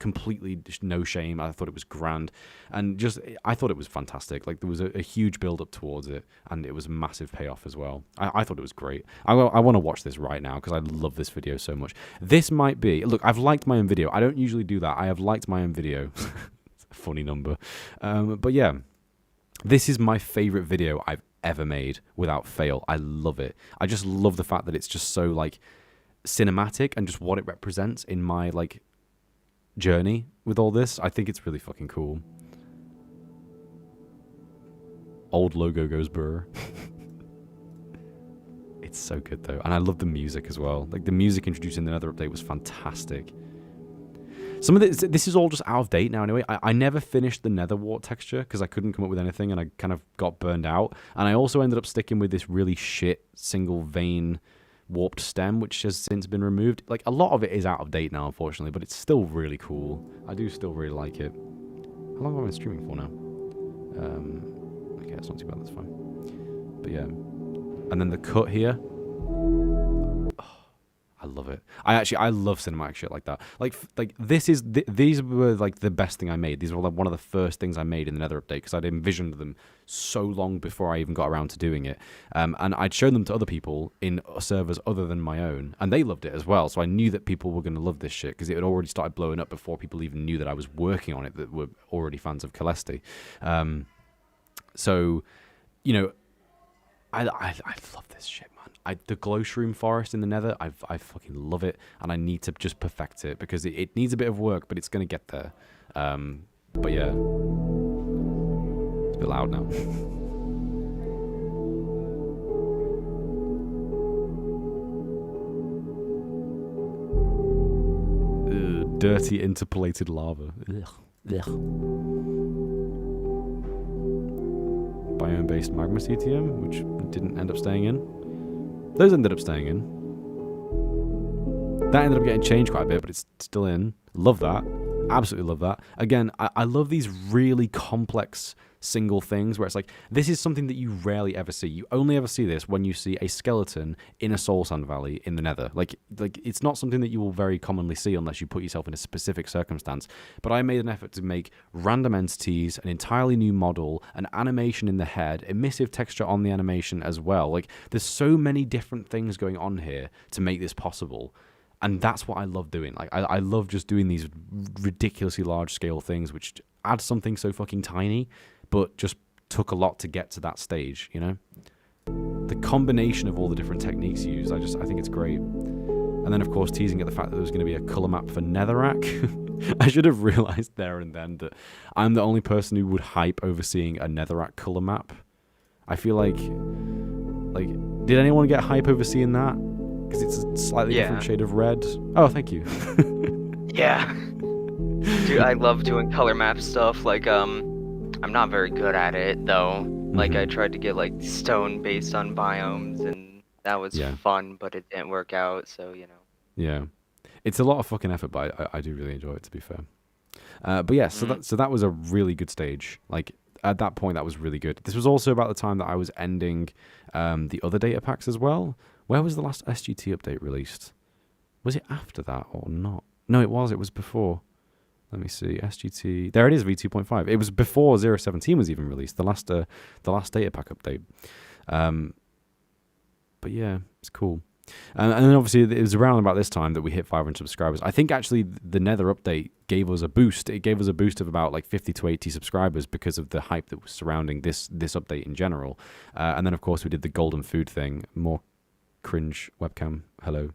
Speaker 1: completely just no shame. I thought it was grand, and I thought it was fantastic. Like there was a huge build up towards it, and it was a massive payoff as well. I thought it was great. I want to watch this right now because I love this video so much. This might be, look, I've liked my own video. I don't usually do that. I have liked my own video. It's a funny number. But yeah, this is my favorite video I've ever made without fail. I love it. I just love the fact that it's just so like cinematic and just what it represents in my like journey with all this. I think it's really fucking cool. Old logo goes brr. It's so good though, and I love the music as well. Like the music introduced in the Nether update was fantastic. Some of this is all just out of date now anyway. I never finished the Nether wart texture because I couldn't come up with anything, and I kind of got burned out. And I also ended up sticking with this really shit single vein warped stem, which has since been removed. Like a lot of it is out of date now, unfortunately, but it's still really cool. I do still really like it. How long have I been streaming for now? Okay, that's not too bad. That's fine. But yeah, and then the cut here. I love it. I love cinematic shit like that. Like these were like the best thing I made. These were like one of the first things I made in the Nether update because I'd envisioned them so long before I even got around to doing it. And I'd shown them to other people in servers other than my own, and they loved it as well. So I knew that people were going to love this shit because it had already started blowing up before people even knew that I was working on it, that were already fans of Celeste. So, you know, I love this shit, man. The glow shroom forest in the Nether, I fucking love it, and I need to just perfect it because it needs a bit of work, but it's gonna get there. But yeah, it's a bit loud now. Ugh, dirty interpolated lava. Ugh. Biome-based magma CTM, which didn't end up staying in. Those ended up staying in. That ended up getting changed quite a bit, but it's still in. Love that. Absolutely love that. Again, I love these really complex single things where it's like, this is something that you rarely ever see. You only ever see this when you see a skeleton in a soul sand valley in the Nether. Like it's not something that you will very commonly see unless you put yourself in a specific circumstance. But I made an effort to make random entities, an entirely new model, an animation in the head, emissive texture on the animation as well. Like there's so many different things going on here to make this possible. And that's what I love doing. Like I love just doing these ridiculously large scale things which add something so fucking tiny, but just took a lot to get to that stage, you know? The combination of all the different techniques used, I think it's great. And then, of course, teasing at the fact that there was going to be a colour map for Netherrack. I should have realised there and then that I'm the only person who would hype over seeing a Netherrack colour map. I feel like, did anyone get hype over seeing that? Because it's a slightly different shade of red. Oh, thank you.
Speaker 2: Yeah. Dude, I love doing color map stuff. Like, I'm not very good at it, though. Like, I tried to get, like, stone based on biomes, and that was fun, but it didn't work out, so, you know.
Speaker 1: Yeah. It's a lot of fucking effort, but I do really enjoy it, to be fair. But yeah, so that was a really good stage. Like, at that point, that was really good. This was also about the time that I was ending the other data packs as well. Where was the last SGT update released? Was it after that or not? No, it was. It was before. Let me see. SGT. There it is, V2.5. It was before 017 was even released, the last data pack update. But yeah, it's cool. And then obviously it was around about this time that we hit 500 subscribers. I think actually the Nether update gave us a boost. It gave us a boost of about like 50 to 80 subscribers because of the hype that was surrounding this update in general. And then of course we did the golden food thing. More cringe webcam. Hello.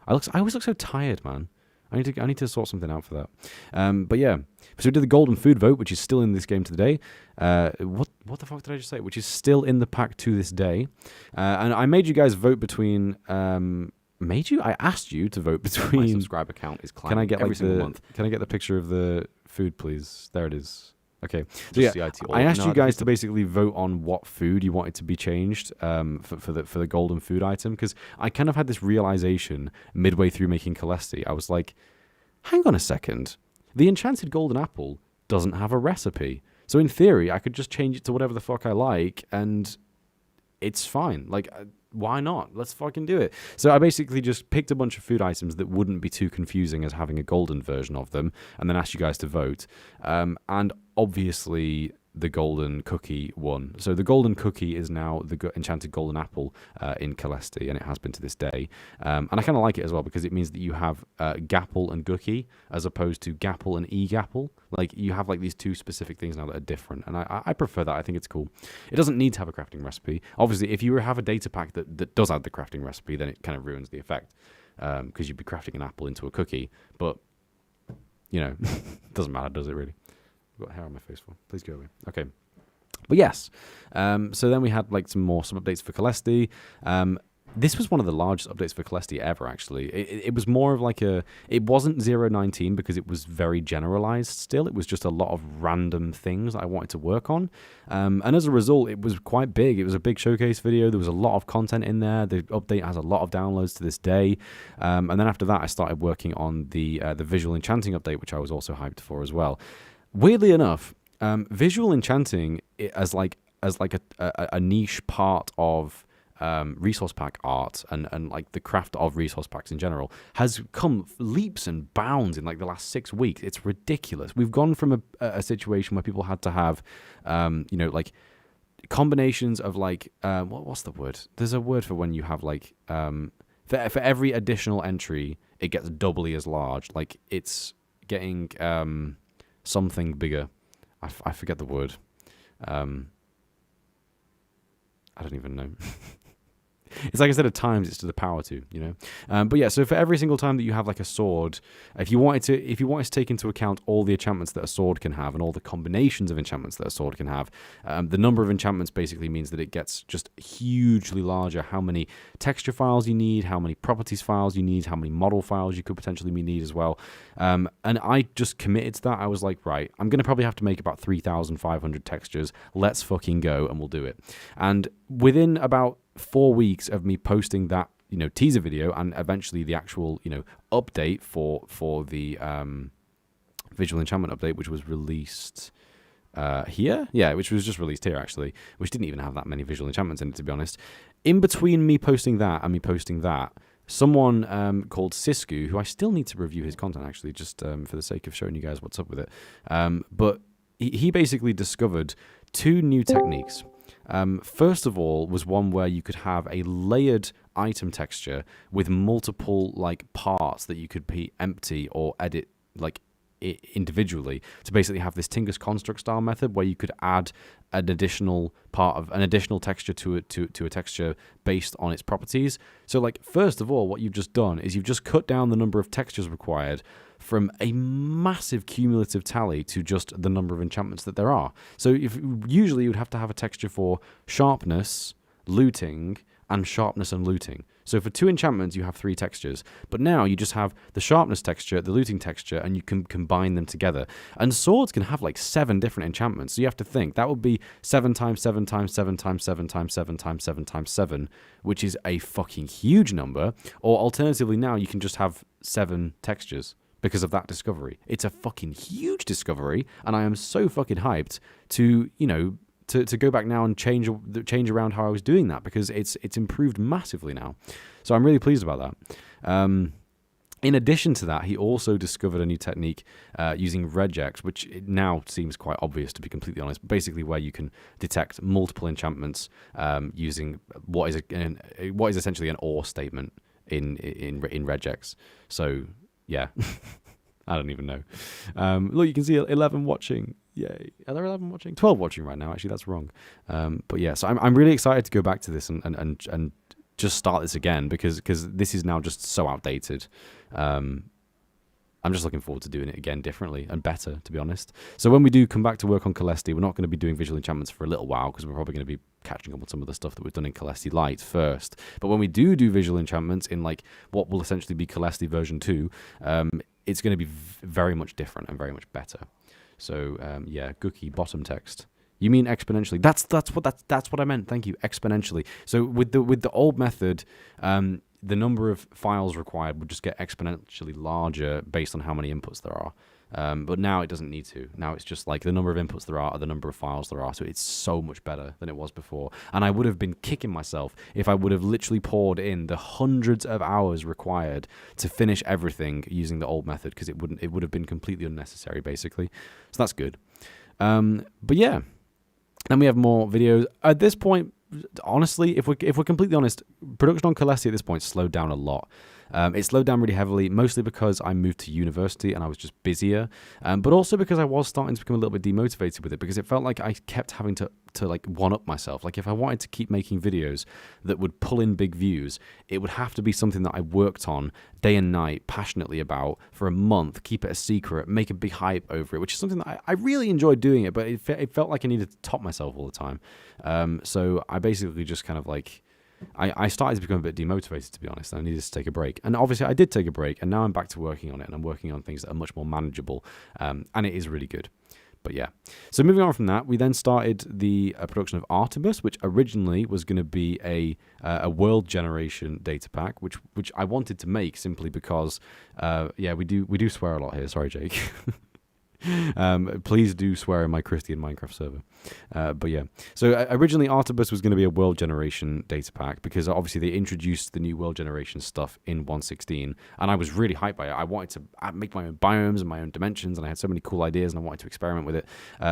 Speaker 1: I always look so tired, man. I need to sort something out for that. But yeah, so we did the golden food vote, which is still in this game to the day. What the fuck did I just say? Which is still in the pack to this day. And I made you guys vote between. I asked you to vote between.
Speaker 3: My subscriber count is climbing every single month.
Speaker 1: Can I get the picture of the food, please? There it is. Okay. So
Speaker 3: Just
Speaker 1: yeah,
Speaker 3: the IT.
Speaker 1: I asked
Speaker 3: No,
Speaker 1: you
Speaker 3: I
Speaker 1: guys
Speaker 3: think
Speaker 1: to basically vote on what food you wanted to be changed for the golden food item, because I kind of had this realization midway through making Celeste. I was like, hang on a second, the enchanted golden apple doesn't have a recipe. So in theory, I could just change it to whatever the fuck I like, and it's fine. Like, why not? Let's fucking do it. So I basically just picked a bunch of food items that wouldn't be too confusing as having a golden version of them, and then asked you guys to vote. And obviously, the golden cookie won. So the golden cookie is now the enchanted golden apple in Celeste, and it has been to this day. And I kind of like it as well because it means that you have gapple and gookie as opposed to gapple and e-gapple. Like, you have like these two specific things now that are different, and I prefer that. I think it's cool. It doesn't need to have a crafting recipe. Obviously, if you have a data pack that does add the crafting recipe, then it kind of ruins the effect because you'd be crafting an apple into a cookie. But, you know, it doesn't matter, does it really? I've got hair on my face for. Please go away. Okay. But yes. So then we had like some updates for Celeste. This was one of the largest updates for Celeste ever, actually. It was more of like it wasn't 0.19 because it was very generalized still. It was just a lot of random things that I wanted to work on. And as a result, it was quite big. It was a big showcase video. There was a lot of content in there. The update has a lot of downloads to this day. And then after that, I started working on the visual enchanting update, which I was also hyped for as well. Weirdly enough, visual enchanting as like a niche part of resource pack art and like the craft of resource packs in general has come leaps and bounds in like the last 6 weeks. It's ridiculous. We've gone from a situation where people had to have, like combinations of like, what's the word? There's a word for when you have like, for every additional entry, it gets doubly as large. Like it's getting, something bigger. I forget the word. I don't even know. It's like instead of times, it's to the power 2, you know. But yeah, so for every single time that you have like a sword, if you wanted to take into account all the enchantments that a sword can have and all the combinations of enchantments that a sword can have, the number of enchantments basically means that it gets just hugely larger. How many texture files you need, how many properties files you need, how many model files you could potentially need as well. And I just committed to that. I was like, right, I'm gonna probably have to make about 3,500 textures. Let's fucking go, and we'll do it. And within about 4 weeks of me posting that, teaser video and eventually the actual, update for the visual enchantment update, which was released here. Yeah, which was just released here, actually, which didn't even have that many visual enchantments in it, to be honest. In between me posting that and me posting that, someone called Sisku, who I still need to review his content, actually, just for the sake of showing you guys what's up with it. But he basically discovered 2 new techniques. First of all was one where you could have a layered item texture with multiple like parts that you could be empty or edit like individually to basically have this Tingus construct style method where you could add an additional texture to a texture based on its properties. So like, first of all, what you've just done is you've just cut down the number of textures required from a massive cumulative tally to just the number of enchantments that there are. So if usually you would have to have a texture for sharpness, looting, and sharpness and looting. So for 2 enchantments, you have 3 textures. But now you just have the sharpness texture, the looting texture, and you can combine them together. And swords can have like 7 different enchantments. So you have to think, that would be 7 times 7 times 7 times 7 times 7 times 7 times 7, which is a fucking huge number. Or alternatively, now you can just have 7 textures because of that discovery. It's a fucking huge discovery, and I am so fucking hyped to, to go back now and change around how I was doing that, because it's improved massively now. So I'm really pleased about that. In addition to that, he also discovered a new technique using regex, which now seems quite obvious, to be completely honest. Basically, where you can detect multiple enchantments using what is essentially an OR statement in regex. So yeah, I don't even know. Look, you can see 11 watching. Yay. Are there 11 watching? 12 watching right now. Actually, that's wrong. But yeah, so I'm really excited to go back to this and just start this again, because this is now just so outdated. I'm just looking forward to doing it again differently and better, to be honest. So when we do come back to work on Celeste, we're not going to be doing visual enchantments for a little while, because we're probably going to be catching up on some of the stuff that we've done in Celeste Light first. But when we do visual enchantments in like what will essentially be Celeste version 2, it's going to be very much different and very much better. So yeah, Gookie bottom text. You mean exponentially? That's what I meant. Thank you, exponentially. So with the old method, the number of files required would just get exponentially larger based on how many inputs there are. But now it doesn't need to. Now it's just like the number of inputs there are the number of files there are. So it's so much better than it was before. And I would have been kicking myself if I would have literally poured in the hundreds of hours required to finish everything using the old method, because it would have been completely unnecessary, basically. So that's good. But yeah. Then we have more videos. At this point, honestly, if we're completely honest, production on Kalesi at this point slowed down a lot. It slowed down really heavily, mostly because I moved to university and I was just busier, but also because I was starting to become a little bit demotivated with it, because it felt like I kept having to like one-up myself. Like if I wanted to keep making videos that would pull in big views, it would have to be something that I worked on day and night, passionately about for a month, keep it a secret, make a big hype over it, which is something that I really enjoyed doing it, but it felt like I needed to top myself all the time. So I basically just kind of like, I started to become a bit demotivated, to be honest. I needed to take a break. And obviously I did take a break, and now I'm back to working on it, and I'm working on things that are much more manageable, and it is really good. But yeah. So moving on from that, we then started the production of Artibus, which originally was going to be a world generation data pack, which I wanted to make simply because, yeah, we do swear a lot here. Sorry, Jake. Please do swear in my Christian Minecraft server. But yeah, so originally Artibus was going to be a world generation data pack, because obviously they introduced the new world generation stuff in 1.16, and I was really hyped by it. I wanted to make my own biomes and my own dimensions, and I had so many cool ideas, and I wanted to experiment with it.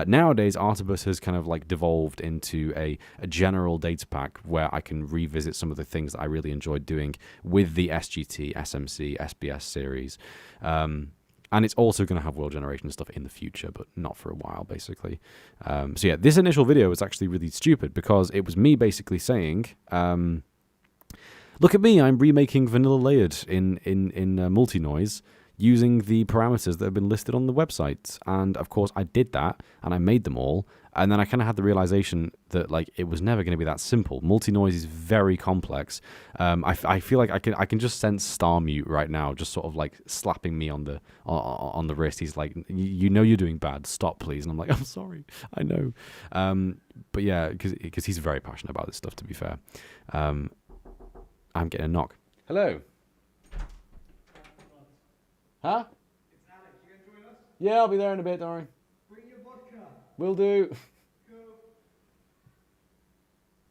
Speaker 1: Nowadays, Artibus has kind of like devolved into a general data pack where I can revisit some of the things that I really enjoyed doing with the SGT, SMC, SBS series. And it's also going to have world generation stuff in the future, but not for a while, basically. So yeah, this initial video was actually really stupid, because it was me basically saying, look at me, I'm remaking vanilla layered in multi-noise using the parameters that have been listed on the website. And of course I did that, and I made them all. And then I kind of had the realization that like it was never going to be that simple. Multi-noise is very complex. I feel like I can just sense Star Mute right now, just sort of like slapping me on the wrist. He's like, you know you're doing bad. Stop, please. And I'm like, I'm sorry. I know. But yeah, because he's very passionate about this stuff. To be fair, I'm getting a knock. Hello. Huh?
Speaker 3: It's Alex. You gonna join us?
Speaker 1: Yeah, I'll be there in a bit. Don't worry.
Speaker 3: Bring your vodka.
Speaker 1: Will do.
Speaker 3: Go.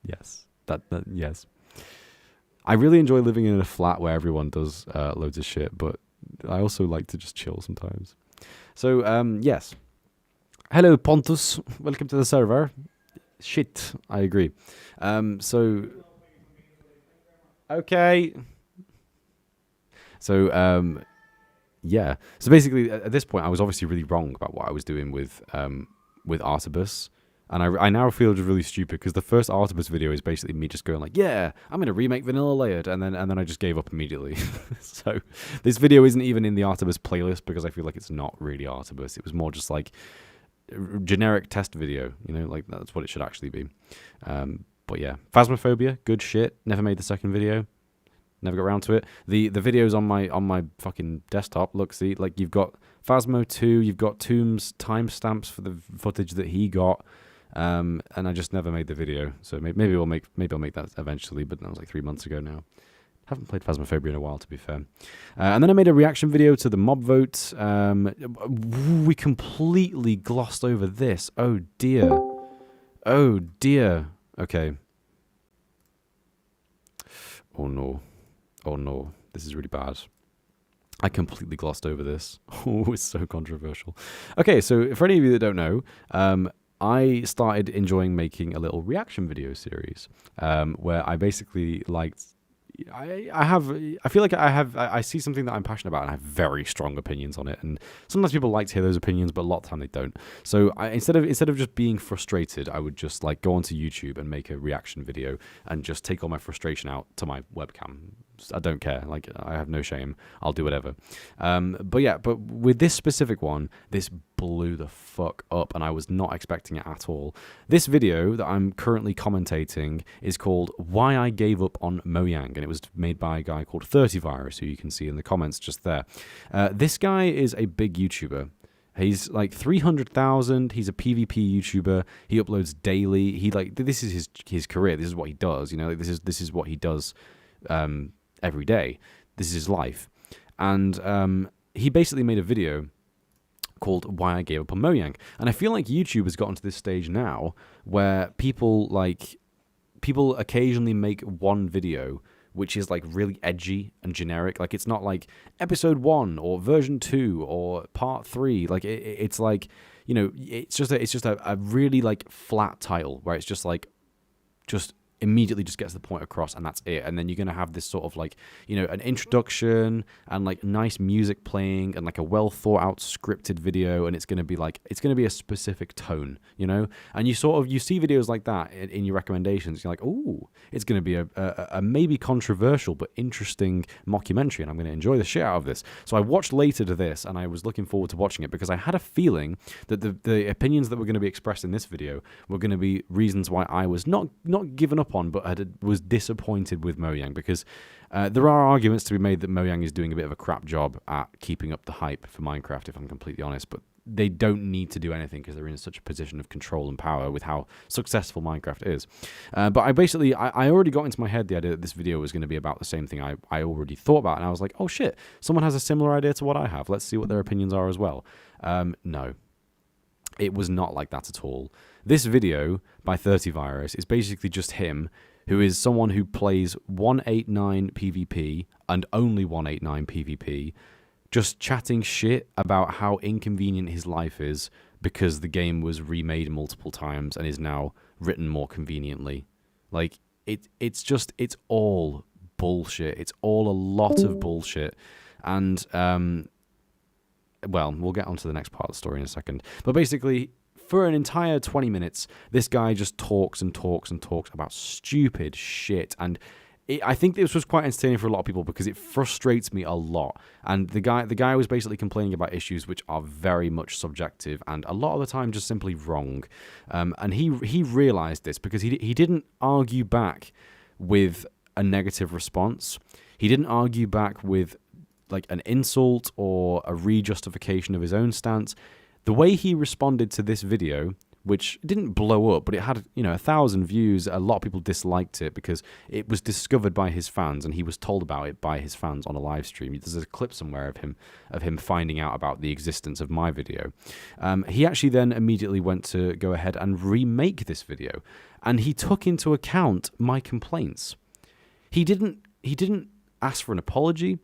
Speaker 1: Yes. Yes. I really enjoy living in a flat where everyone does loads of shit, but I also like to just chill sometimes. So, yes. Hello, Pontus. Welcome to the server. Shit, I agree. So, okay. So, yeah. So basically, at this point, I was obviously really wrong about what I was doing with Artibus. And I now feel just really stupid, because the first Artibus video is basically me just going like, yeah, I'm going to remake Vanilla Layered, and then I just gave up immediately. So this video isn't even in the Artibus playlist, because I feel like it's not really Artibus. It was more just like a generic test video, you know, like that's what it should actually be. But yeah, Phasmophobia, good shit. Never made the second video. Never got around to it. The videos on my fucking desktop, look, see, like you've got Phasmo 2, you've got Tomb's timestamps for the footage that he got. And I just never made the video, so maybe I'll make that eventually, but that was like 3 months ago now. Haven't played Phasmophobia in a while, to be fair. And then I made a reaction video to the mob vote. We completely glossed over this. Oh dear. Oh dear. Okay. Oh no. Oh no. This is really bad. I completely glossed over this. Oh, it's so controversial. Okay, so for any of you that don't know, I started enjoying making a little reaction video series where I basically liked. I feel like I see something that I'm passionate about, and I have very strong opinions on it. And sometimes people like to hear those opinions, but a lot of the time they don't. So instead of just being frustrated, I would just like go onto YouTube and make a reaction video and just take all my frustration out to my webcam. I don't care. Like, I have no shame. I'll do whatever. But yeah, but with this specific one, this blew the fuck up, and I was not expecting it at all. This video that I'm currently commentating is called Why I Gave Up on Mojang, and it was made by a guy called 30virus, who you can see in the comments just there. This guy is a big YouTuber. He's like 300,000. He's a PvP YouTuber. He uploads daily. He like this is his career. This is what he does. You know, like, this is what he does every day. This is his life. And he basically made a video called "Why I Gave Up on Mojang." And I feel like YouTube has gotten to this stage now where people occasionally make one video which is like really edgy and generic. Like it's not like episode 1 or version 2 or part 3. Like it's like, you know, it's just a really like flat title where it's just like just immediately just gets the point across, and that's it. And then you're going to have this sort of like, you know, an introduction and like nice music playing and like a well thought out scripted video, and it's going to be a specific tone, you know. And you see videos like that in your recommendations. You're like, oh, it's going to be a maybe controversial but interesting mockumentary, and I'm going to enjoy the shit out of this. So I watched later to this, and I was looking forward to watching it because I had a feeling that the opinions that were going to be expressed in this video were going to be reasons why I was not given up on, but was disappointed with Mojang, because there are arguments to be made that Mojang is doing a bit of a crap job at keeping up the hype for Minecraft, if I'm completely honest, but they don't need to do anything because they're in such a position of control and power with how successful Minecraft is. But I already got into my head the idea that this video was going to be about the same thing I already thought about, and I was like, oh shit, someone has a similar idea to what I have. Let's see what their opinions are as well. No. It was not like that at all. This video by 30virus is basically just him, who is someone who plays 189 PvP and only 189 PvP, just chatting shit about how inconvenient his life is because the game was remade multiple times and is now written more conveniently. Like, it's all bullshit. It's all a lot of bullshit. And, well, we'll get on to the next part of the story in a second. But basically, for an entire 20 minutes, this guy just talks and talks and talks about stupid shit. And I think this was quite entertaining for a lot of people because it frustrates me a lot. And the guy was basically complaining about issues which are very much subjective and a lot of the time just simply wrong. And he realized this because he didn't argue back with a negative response. He didn't argue back with like an insult or a re-justification of his own stance. The way he responded to this video, which didn't blow up, but it had, 1,000 views. A lot of people disliked it because it was discovered by his fans, and he was told about it by his fans on a live stream. There's a clip somewhere of him finding out about the existence of my video. He actually then immediately went to go ahead and remake this video, and he took into account my complaints. He didn't ask for an apology.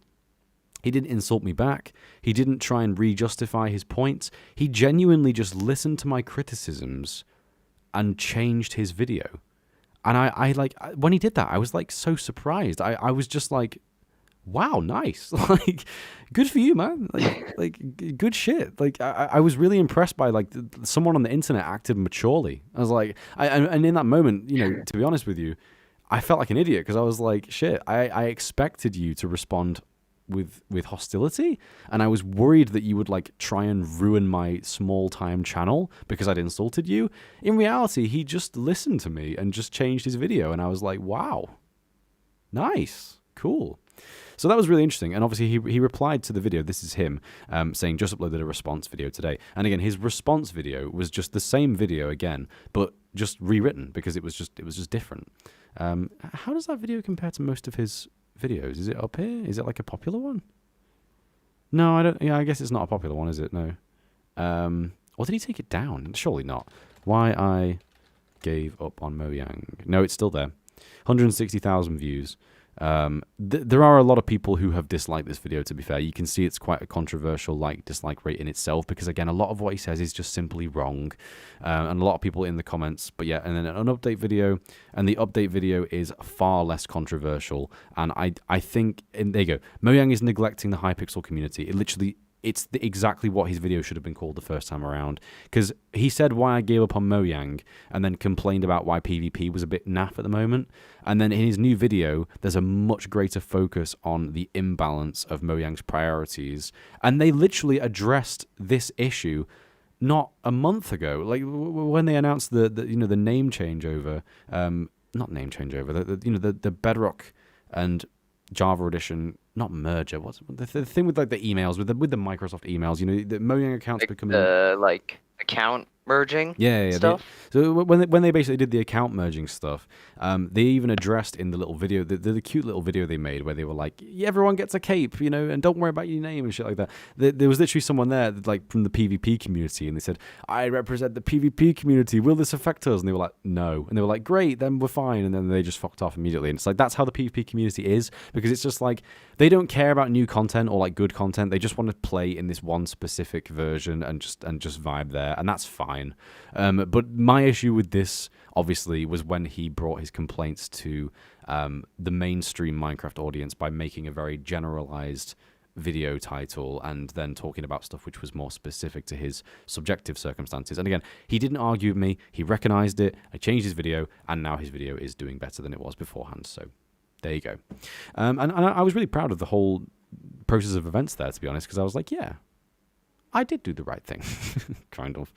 Speaker 1: He didn't insult me back. He didn't try and re-justify his points. He genuinely just listened to my criticisms and changed his video. And I when he did that, I was like so surprised. I was just like, wow, nice. Like, good for you, man. Like good shit. Like, I was really impressed by like someone on the internet acted maturely. I was like, and in that moment, to be honest with you, I felt like an idiot because I was like, shit, I expected you to respond with hostility, and I was worried that you would like try and ruin my small time channel because I'd insulted you. In reality, he just listened to me and just changed his video, and I was like, wow, nice, cool. So that was really interesting. And obviously he replied to the video. This is him saying, just uploaded a response video today. And again, his response video was just the same video again, but just rewritten because it was just different. How does that video compare to most of his videos? Is it up here? Is it like a popular one? No, I don't. Yeah, I guess it's not a popular one, is it? No. Or did he take it down? Surely not. Why I gave up on Mojang. No, it's still there. 160,000 views. There are a lot of people who have disliked this video, to be fair. You can see it's quite a controversial dislike rate in itself because, again, a lot of what he says is just simply wrong. And a lot of people in the comments. But yeah, and then an update video. And the update video is far less controversial. And I think, and there you go, Mojang is neglecting the Hypixel community. It's exactly what his video should have been called the first time around. Because he said why I gave up on Mojang and then complained about why PvP was a bit naff at the moment. And then in his new video, there's a much greater focus on the imbalance of Mojang's priorities. And they literally addressed this issue not a month ago. Like when they announced the name changeover, not name changeover, the Bedrock and Java Edition not merger. What's the thing with like the emails with the Microsoft emails? You know, the Mojang accounts
Speaker 2: Like
Speaker 1: becoming
Speaker 2: the account merging
Speaker 1: yeah.
Speaker 2: stuff.
Speaker 1: So when they basically did the account merging stuff, they even addressed in the little video, the cute little video they made where they were like, yeah, everyone gets a cape, you know, and don't worry about your name and shit like that. There was literally someone there like from the PvP community, and they said, I represent the PvP community. Will this affect us? And they were like, no. And they were like, great, then we're fine. And then they just fucked off immediately. And it's like that's how the PvP community is, because it's just like they don't care about new content or like good content. They just want to play in this one specific version and just vibe there, and that's fine. But my issue with this, obviously, was when he brought his complaints to the mainstream Minecraft audience by making a very generalized video title and then talking about stuff which was more specific to his subjective circumstances. And again, he didn't argue with me. He recognized it. I changed his video, and now his video is doing better than it was beforehand. So there you go. And I was really proud of the whole process of events there, to be honest, because I was like, yeah, I did do the right thing, kind of.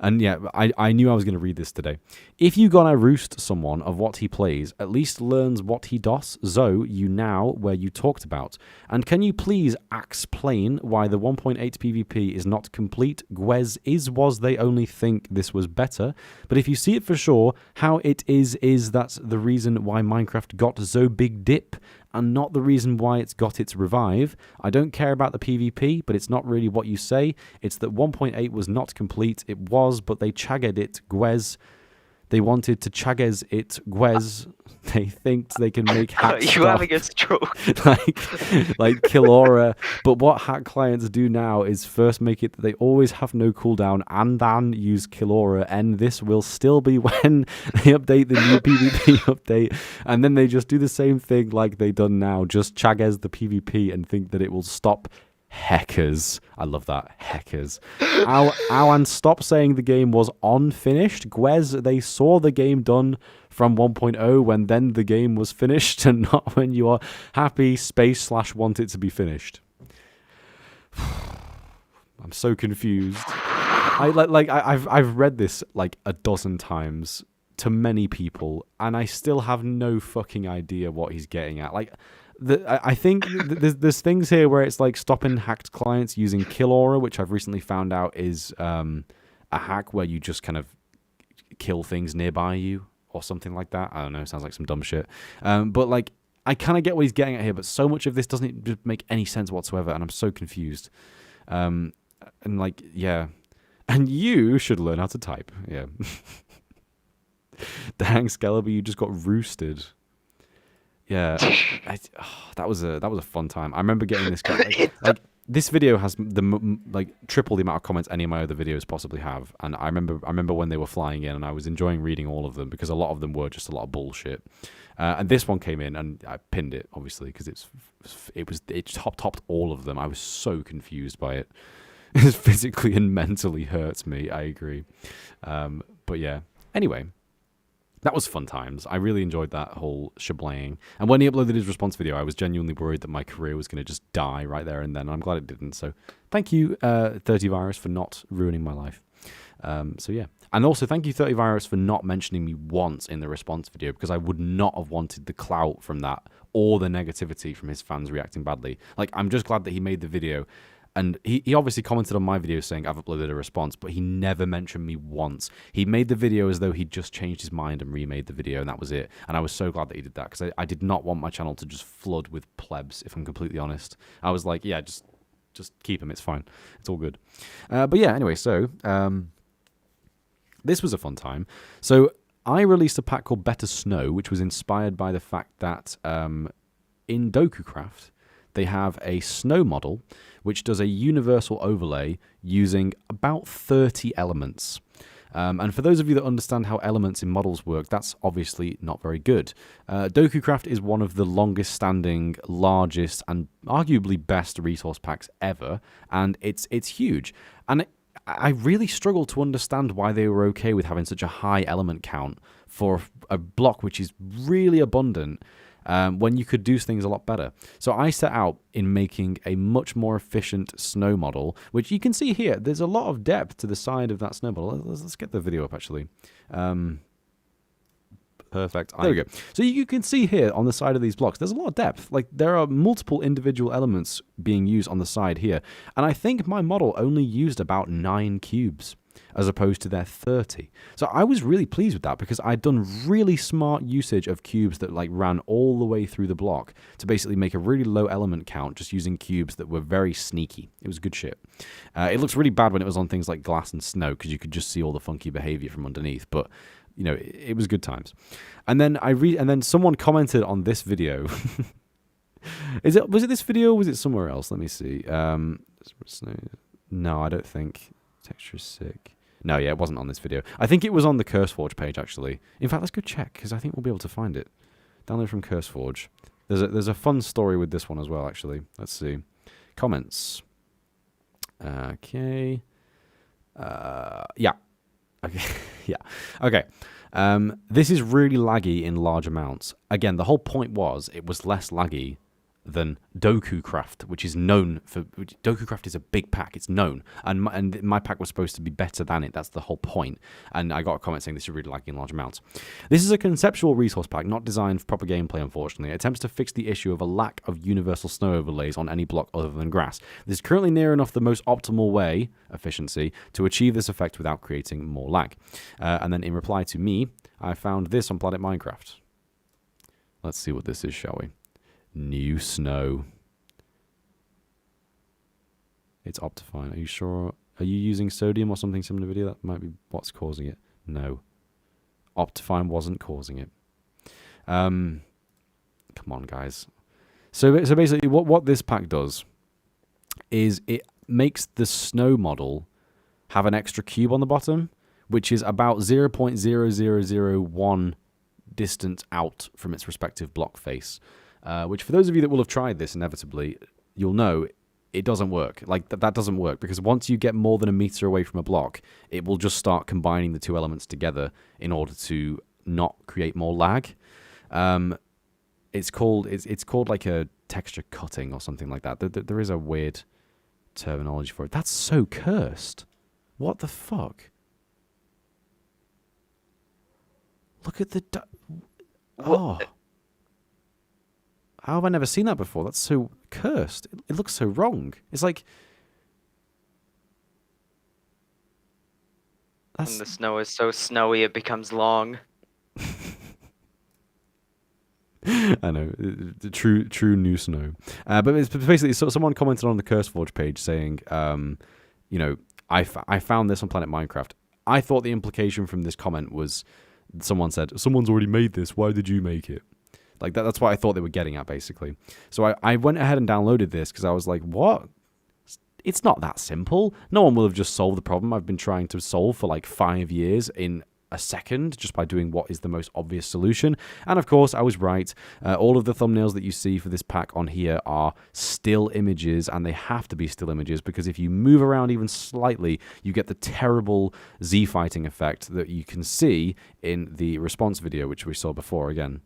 Speaker 1: And yeah, I knew I was going to read this today. If you gonna roost someone of what he plays, at least learns what he does, so you now where you talked about. And can you please explain why the 1.8 PvP is not complete? Gwez was they only think this was better. But if you see it for sure, how it is that's the reason why Minecraft got so big dip, and not the reason why it's got its revive. I don't care about the PvP, but it's not really what you say. It's that 1.8 was not complete. It was, but they chagged it, Gwez. They wanted to chaggez it, Gwez. They think they can make hack
Speaker 2: You
Speaker 1: stuff
Speaker 2: having a stroke?
Speaker 1: like Killora. But what hack clients do now is first make it that they always have no cooldown and then use Killora, and this will still be when they update the new PvP update, and then they just do the same thing like they done now, just chaggez the PvP and think that it will stop heckers. I love that. Heckers. Ow, and stop saying the game was unfinished. Gwez, they saw the game done from 1.0 when then the game was finished, and not when you are happy / want it to be finished. I'm so confused. I've read this like a dozen times to many people, and I still have no fucking idea what he's getting at. Like, I think there's things here where it's like stopping hacked clients using Killora, which I've recently found out is a hack where you just kind of kill things nearby you or something like that. I don't know. Sounds like some dumb shit. But like, I kind of get what he's getting at here, but so much of this doesn't just make any sense whatsoever, and I'm so confused. And like, yeah. And you should learn how to type. Yeah. Dang, Skaliber, you just got roosted. Yeah, that was a fun time. I remember getting this guy. Like this video has triple the amount of comments any of my other videos possibly have, and I remember when they were flying in, and I was enjoying reading all of them because a lot of them were just a lot of bullshit. And this one came in, and I pinned it obviously because it topped all of them. I was so confused by it. It physically and mentally hurts me. I agree. But yeah. Anyway. That was fun times. I really enjoyed that whole shebang. And when he uploaded his response video, I was genuinely worried that my career was going to just die right there and then. I'm glad it didn't. So thank you, 30virus, for not ruining my life. So yeah. And also thank you, 30virus, for not mentioning me once in the response video, because I would not have wanted the clout from that or the negativity from his fans reacting badly. Like, I'm just glad that he made the video. And he obviously commented on my video saying I've uploaded a response, but he never mentioned me once. He made the video as though he'd just changed his mind and remade the video, and that was it. And I was so glad that he did that, because I did not want my channel to just flood with plebs, if I'm completely honest. I was like, yeah, just keep him. It's fine. It's all good. But yeah, anyway, so this was a fun time. So I released a pack called Better Snow, which was inspired by the fact that in DokuCraft, they have a snow model which does a universal overlay using about 30 elements. And for those of you that understand how elements in models work, that's obviously not very good. DokuCraft is one of the longest standing, largest, and arguably best resource packs ever, and it's huge. And I really struggle to understand why they were okay with having such a high element count for a block which is really abundant, when you could do things a lot better. So I set out in making a much more efficient snow model, which you can see here. There's a lot of depth to the side of that snow model. Let's get the video up, actually. Perfect. There we go. So you can see here on the side of these blocks, there's a lot of depth. Like, there are multiple individual elements being used on the side here. And I think my model only used about 9 cubes as opposed to their 30. So I was really pleased with that because I'd done really smart usage of cubes that like ran all the way through the block to basically make a really low element count just using cubes that were very sneaky. It was good shit. It looks really bad when it was on things like glass and snow because you could just see all the funky behavior from underneath, but you know, it was good times. And then and then someone commented on this video. Was it this video or was it somewhere else? Let me see. No, I don't think. Texture is sick. No, yeah, it wasn't on this video. I think it was on the CurseForge page, actually. In fact, let's go check, because I think we'll be able to find it. Download from CurseForge. There's a fun story with this one as well, actually. Let's see. Comments. Okay. Yeah. Okay. Yeah. Okay. This is really laggy in large amounts. Again, the whole point was it was less laggy than DokuCraft, which is known for... DokuCraft is a big pack. It's known. And my pack was supposed to be better than it. That's the whole point. And I got a comment saying this is really laggy in large amounts. This is a conceptual resource pack, not designed for proper gameplay, unfortunately. It attempts to fix the issue of a lack of universal snow overlays on any block other than grass. This is currently near enough the most optimal way, efficiency, to achieve this effect without creating more lag. And then in reply to me, I found this on Planet Minecraft. Let's see what this is, shall we? New snow. It's Optifine. Are you sure? Are you using sodium or something similar to video? That might be what's causing it. No. Optifine wasn't causing it. Come on, guys. So basically what this pack does is it makes the snow model have an extra cube on the bottom, which is about 0.0001 distance out from its respective block face. Which for those of you that will have tried this inevitably, you'll know it doesn't work. Like, that doesn't work, because once you get more than a meter away from a block, it will just start combining the two elements together in order to not create more lag. It's called like a texture cutting or something like that. There is a weird terminology for it. That's so cursed. What the fuck? Look at the... Oh... How have I never seen that before? That's so cursed. It looks so wrong. It's like...
Speaker 2: When the snow is so snowy, it becomes long.
Speaker 1: I know. The true new snow. But it's basically, so someone commented on the CurseForge page saying, you know, I found this on Planet Minecraft. I thought the implication from this comment was, someone said, someone's already made this, why did you make it? Like, that's what I thought they were getting at, basically. So I went ahead and downloaded this because I was like, what? It's not that simple. No one will have just solved the problem I've been trying to solve for like 5 years in a second just by doing what is the most obvious solution. And of course, I was right. All of the thumbnails that you see for this pack on here are still images, and they have to be still images because if you move around even slightly, you get the terrible Z-fighting effect that you can see in the response video, which we saw before again.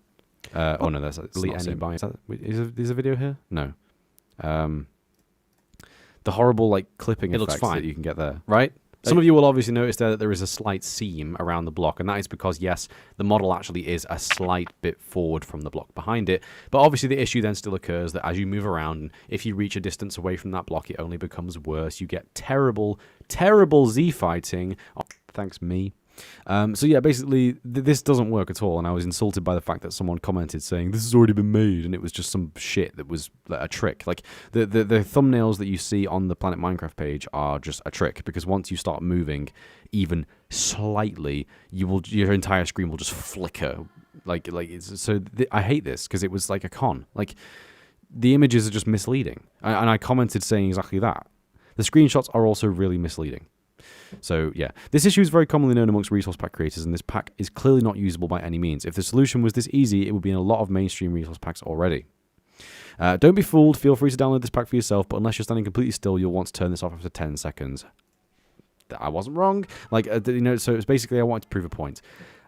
Speaker 1: Oh no, that's delete any bias. Is a video here? No. The horrible like clipping effect that you can get there, right? Some of you will obviously notice there that there is a slight seam around the block, and that is because, yes, the model actually is a slight bit forward from the block behind it, but obviously the issue then still occurs that as you move around, if you reach a distance away from that block, it only becomes worse. You get terrible, terrible Z-fighting. Oh, thanks, me. So yeah, basically, this doesn't work at all, and I was insulted by the fact that someone commented saying, this has already been made, and it was just some shit that was a trick. Like, the thumbnails that you see on the Planet Minecraft page are just a trick, because once you start moving even slightly, your entire screen will just flicker. I hate this, because it was like a con. Like, the images are just misleading, and I commented saying exactly that. The screenshots are also really misleading. So yeah, this issue is very commonly known amongst resource pack creators, and this pack is clearly not usable by any means. If the solution was this easy, it would be in a lot of mainstream resource packs already. Don't be fooled, feel free to download this pack for yourself, but unless you're standing completely still, you'll want to turn this off after 10 seconds. I wasn't wrong. Like, you know, so it's basically I wanted to prove a point.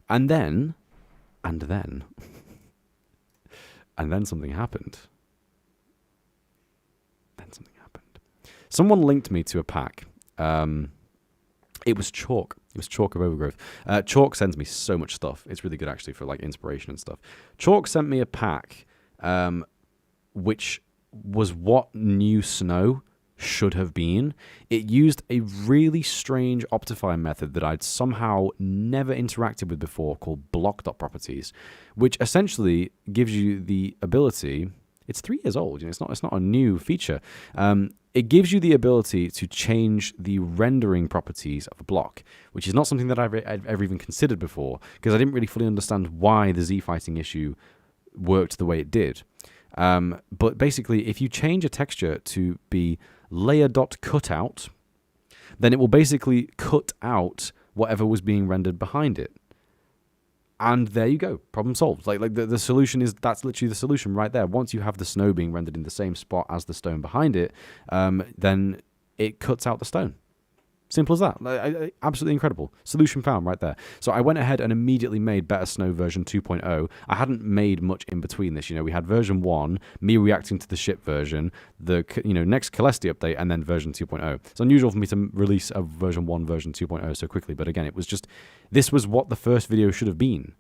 Speaker 1: And then something happened. Someone linked me to a pack. It was chalk. It was chalk of overgrowth. Chalk sends me so much stuff. It's really good actually for like inspiration and stuff. Chalk sent me a pack, which was what new snow should have been. It used a really strange Optifine method that I'd somehow never interacted with before called block.properties, which essentially gives you the ability. It's 3 years old. You know, it's not a new feature. It gives you the ability to change the rendering properties of a block, which is not something that I've ever even considered before because I didn't really fully understand why the Z-fighting issue worked the way it did. But basically, if you change a texture to be layer.cutout, then it will basically cut out whatever was being rendered behind it. And there you go, problem solved. Like the solution is, that's literally the solution right there. Once you have the snow being rendered in the same spot as the stone behind it, then it cuts out the stone. Simple as that. Absolutely incredible. Solution found right there. So I went ahead and immediately made Better Snow version 2.0. I hadn't made much in between this. You know, we had version 1, me reacting to the ship version, the next Celesti update, and then version 2.0. It's unusual for me to release a version 1, version 2.0 so quickly. But again, it was just, this was what the first video should have been.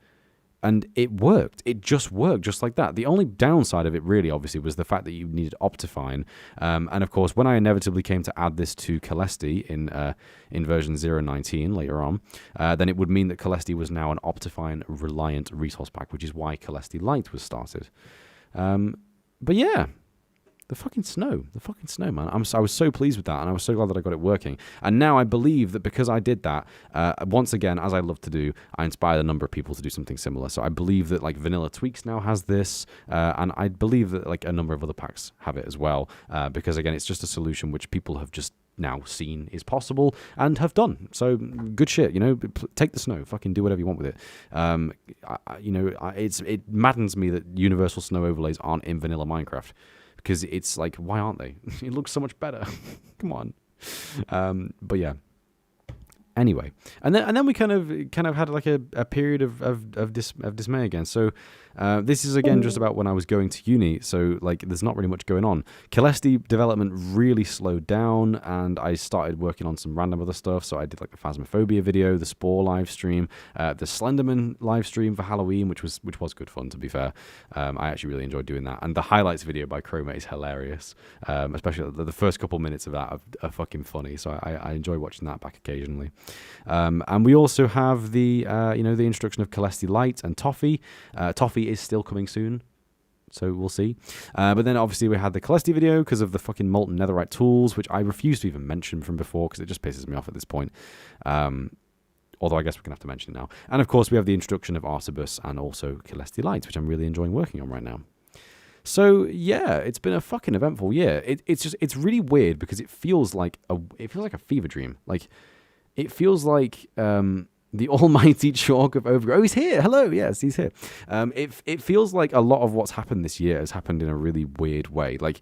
Speaker 1: And it worked. It just worked just like that. The only downside of it really, obviously, was the fact that you needed Optifine. And of course, when I inevitably came to add this to Celesti in version 0.19 later on, then it would mean that Celesti was now an Optifine-reliant resource pack, which is why Celesti Lite was started. But yeah. The fucking snow, man. I was so pleased with that, and I was so glad that I got it working. And now I believe that because I did that, once again, as I love to do, I inspired a number of people to do something similar. So I believe that like Vanilla Tweaks now has this, and I believe that like a number of other packs have it as well. Because again, it's just a solution which people have just now seen is possible and have done. So good shit, take the snow, fucking do whatever you want with it. It maddens me that universal snow overlays aren't in vanilla Minecraft. Because it's like, why aren't they? It looks so much better. Come on. But yeah. Anyway, and then we kind of had like a period of dismay again. So this is again just about when I was going to uni. So like, there's not really much going on. Celesti development really slowed down, and I started working on some random other stuff. So I did like the Phasmophobia video, the Spore live stream, the Slenderman live stream for Halloween, which was good fun to be fair. I actually really enjoyed doing that, and the highlights video by Chroma is hilarious. Especially the first couple minutes of that are fucking funny. So I enjoy watching that back occasionally. And we also have the the introduction of Celesti Lite and Toffee. Toffee is still coming soon, so we'll see. But then obviously we had the Celesti video because of the fucking molten netherite tools, which I refuse to even mention from before because it just pisses me off at this point. Although I guess we're going to have to mention it now. And of course we have the introduction of Artibus and also Celesti Lite, which I'm really enjoying working on right now. So yeah, it's been a fucking eventful year. It's really weird because it feels like a fever dream. Like, it feels like the almighty chalk of overgrowth. Oh, he's here. Hello. Yes, he's here. It feels like a lot of what's happened this year has happened in a really weird way. Like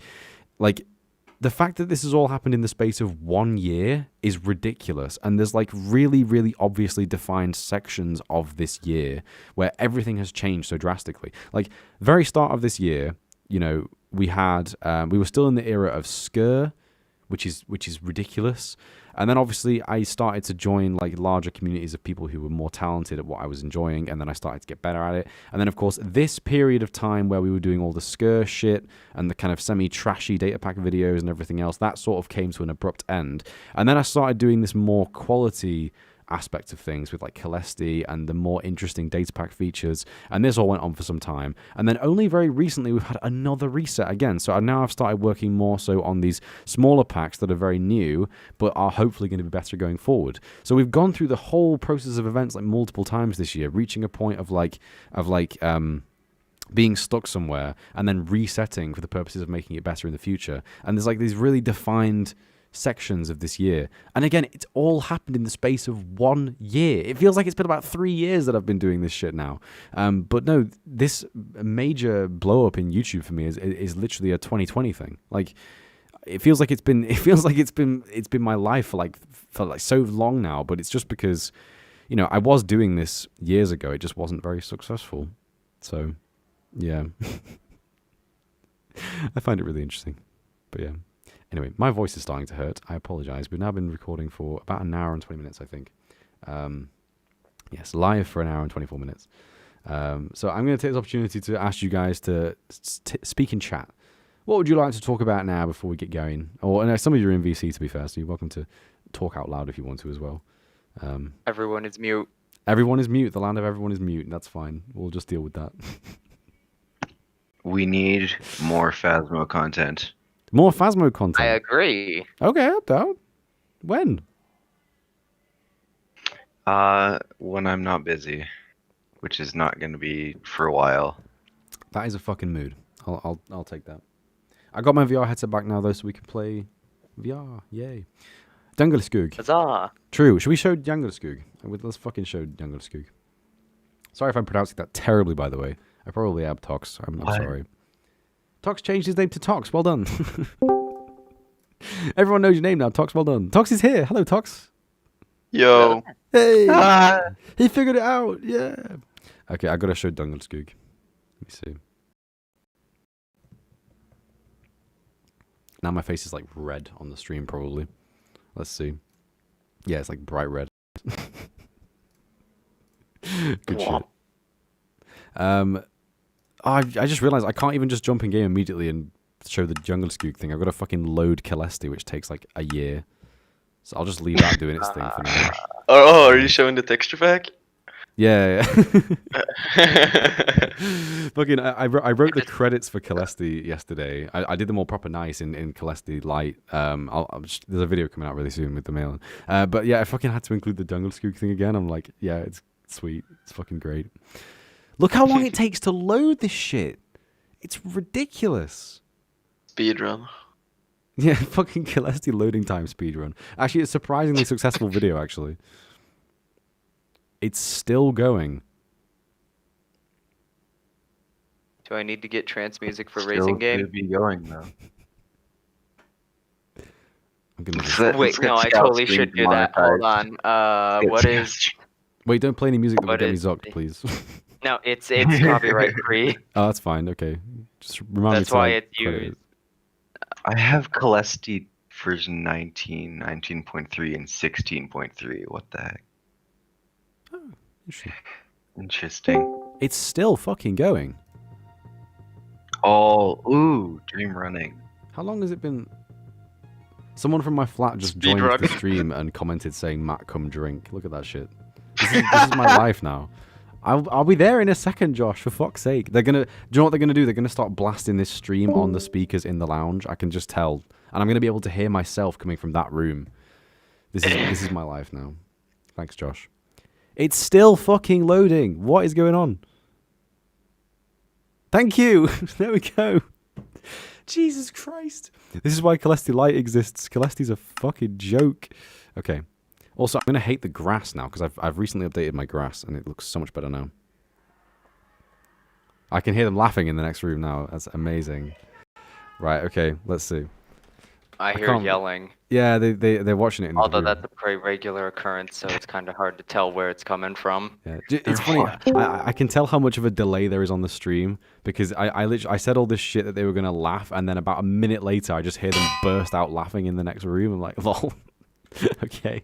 Speaker 1: the fact that this has all happened in the space of 1 year is ridiculous. And there's like really, really obviously defined sections of this year where everything has changed so drastically. Like, very start of this year, we were still in the era of Skir, which is ridiculous. And then obviously I started to join like larger communities of people who were more talented at what I was enjoying, and then I started to get better at it. And then of course this period of time where we were doing all the Skir shit and the kind of semi-trashy data pack videos and everything else, that sort of came to an abrupt end. And then I started doing this more quality aspect of things with like Celesti and the more interesting data pack features, and this all went on for some time, and then only very recently we've had another reset again. So now I've started working more so on these smaller packs that are very new but are hopefully going to be better going forward. So we've gone through the whole process of events like multiple times this year, reaching a point of being stuck somewhere and then resetting for the purposes of making it better in the future. And there's like these really defined sections of this year, and again, it's all happened in the space of 1 year. It feels like it's been about 3 years that I've been doing this shit now. But no, this major blow up in YouTube for me is literally a 2020 thing. Like, it feels like it's been my life for so long now. But it's just because I was doing this years ago. It just wasn't very successful. So yeah. I find it really interesting. But yeah. Anyway, my voice is starting to hurt. I apologize. We've now been recording for about an hour and 20 minutes, I think. Yes, live for an hour and 24 minutes. So I'm going to take this opportunity to ask you guys to speak in chat. What would you like to talk about now before we get going? Or no, some of you are in VC, to be fair, so you're welcome to talk out loud if you want to as well.
Speaker 2: Everyone is mute.
Speaker 1: Everyone is mute. The land of everyone is mute. That's fine. We'll just deal with that.
Speaker 4: We need more Phasmo content.
Speaker 1: More Phasmo content.
Speaker 2: I agree.
Speaker 1: Okay, I'm down. When?
Speaker 4: When I'm not busy, which is not going to be for a while.
Speaker 1: That is a fucking mood. I'll take that. I got my VR headset back now though, so we can play VR. Yay. Djangoskug.
Speaker 2: Huzzah.
Speaker 1: True. Should we show Djangoskug? Let's fucking show Djangoskug. Sorry if I'm pronouncing that terribly, by the way. I probably am, Tox. I'm sorry. Tox changed his name to Tox. Well done. Everyone knows your name now, Tox. Well done. Tox is here. Hello, Tox.
Speaker 4: Yo.
Speaker 1: Hey. He figured it out. Yeah. Okay, I gotta show Djangoskug. Let me see. Now my face is like red on the stream, probably. Let's see. Yeah, it's like bright red. Good shit. I just realized I can't even just jump in game immediately and show the Djangoskug thing. I've got to fucking load Celeste, which takes like a year. So I'll just leave that doing its thing for now.
Speaker 5: Oh, are you showing the texture pack?
Speaker 1: Yeah. Fucking, I wrote the credits for Celeste yesterday. I did them all proper nice in Celeste Lite. There's a video coming out really soon with the mail. But yeah, I fucking had to include the Djangoskug thing again. I'm like, yeah, it's sweet. It's fucking great. Look how long it takes to load this shit. It's ridiculous.
Speaker 5: Speedrun.
Speaker 1: Yeah, fucking Celeste loading time speedrun. Actually, it's a surprisingly successful video, actually. It's still going.
Speaker 2: Do I need to get trance music for
Speaker 4: Still
Speaker 2: racing game?
Speaker 4: could be going though.
Speaker 1: I'm gonna
Speaker 2: Wait, no, I totally should do that. Hold on. What is...
Speaker 1: Wait, don't play any music that will
Speaker 2: What
Speaker 1: get me
Speaker 2: is
Speaker 1: zucked,
Speaker 2: the-
Speaker 1: please.
Speaker 2: No, it's copyright free.
Speaker 1: Oh, that's fine. Okay. Just remind me
Speaker 2: That's
Speaker 1: to,
Speaker 2: why
Speaker 1: like,
Speaker 2: it's
Speaker 1: credit
Speaker 2: used.
Speaker 1: it.
Speaker 4: I have Celeste version 19, 19.3, and 16.3. What the heck?
Speaker 1: Interesting.
Speaker 4: Interesting.
Speaker 1: It's still fucking going.
Speaker 4: Oh, ooh, dream running.
Speaker 1: How long has it been? Someone from my flat just
Speaker 5: Speed
Speaker 1: joined
Speaker 5: run.
Speaker 1: the stream and commented saying, "Matt, come drink." Look at that shit. This is my life now. I'll be there in a second, Josh. For fuck's sake, they're gonna. Do you know what they're gonna do? They're gonna start blasting this stream on the speakers in the lounge. I can just tell, and I'm gonna be able to hear myself coming from that room. This is my life now. Thanks, Josh. It's still fucking loading. What is going on? Thank you. There we go. Jesus Christ. This is why Celeste Light exists. Celeste's a fucking joke. Okay. Also, I'm going to hate the grass now because I've recently updated my grass and it looks so much better now. I can hear them laughing in the next room now. That's amazing. Right, okay. Let's see.
Speaker 2: I hear
Speaker 1: can't-
Speaker 2: yelling.
Speaker 1: Yeah, they're watching it in the
Speaker 2: Although
Speaker 1: room.
Speaker 2: that's a pretty regular occurrence, so it's kind of hard to tell where it's coming from.
Speaker 1: Yeah. It's funny. I can tell how much of a delay there is on the stream because I said all this shit that they were gonna laugh, and then about a minute later, I just hear them burst out laughing in the next room. I'm like, lol. Okay.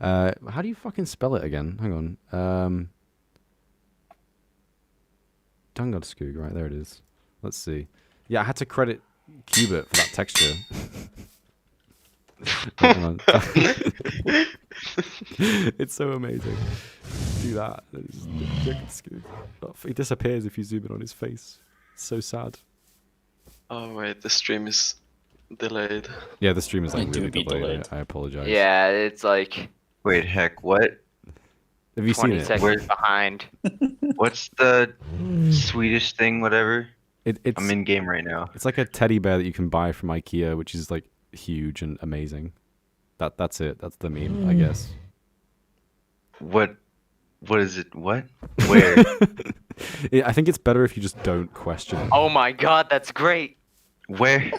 Speaker 1: How do you fucking spell it again? Hang on. Djangoskug, right there it is. Let's see. Yeah, I had to credit Qbert for that texture. Hang on. It's so amazing. Do that. He disappears if you zoom in on his face. It's so sad.
Speaker 5: Oh wait, the stream is delayed.
Speaker 1: Yeah, the stream is like
Speaker 6: It do
Speaker 1: really
Speaker 6: be
Speaker 1: delayed.
Speaker 6: delayed.
Speaker 1: I apologize.
Speaker 2: Yeah, it's like
Speaker 4: Wait, heck, what?
Speaker 1: Have you seen
Speaker 2: 20
Speaker 1: it?
Speaker 2: seconds behind.
Speaker 4: What's the Swedish thing, whatever?
Speaker 1: It's
Speaker 4: I'm in game right now.
Speaker 1: it's like a teddy bear that you can buy from IKEA, which is like huge and amazing. That's it. That's the meme, I guess.
Speaker 4: What is it? What? Where?
Speaker 1: I think it's better if you just don't question it.
Speaker 2: Oh my god, that's great.
Speaker 4: Where?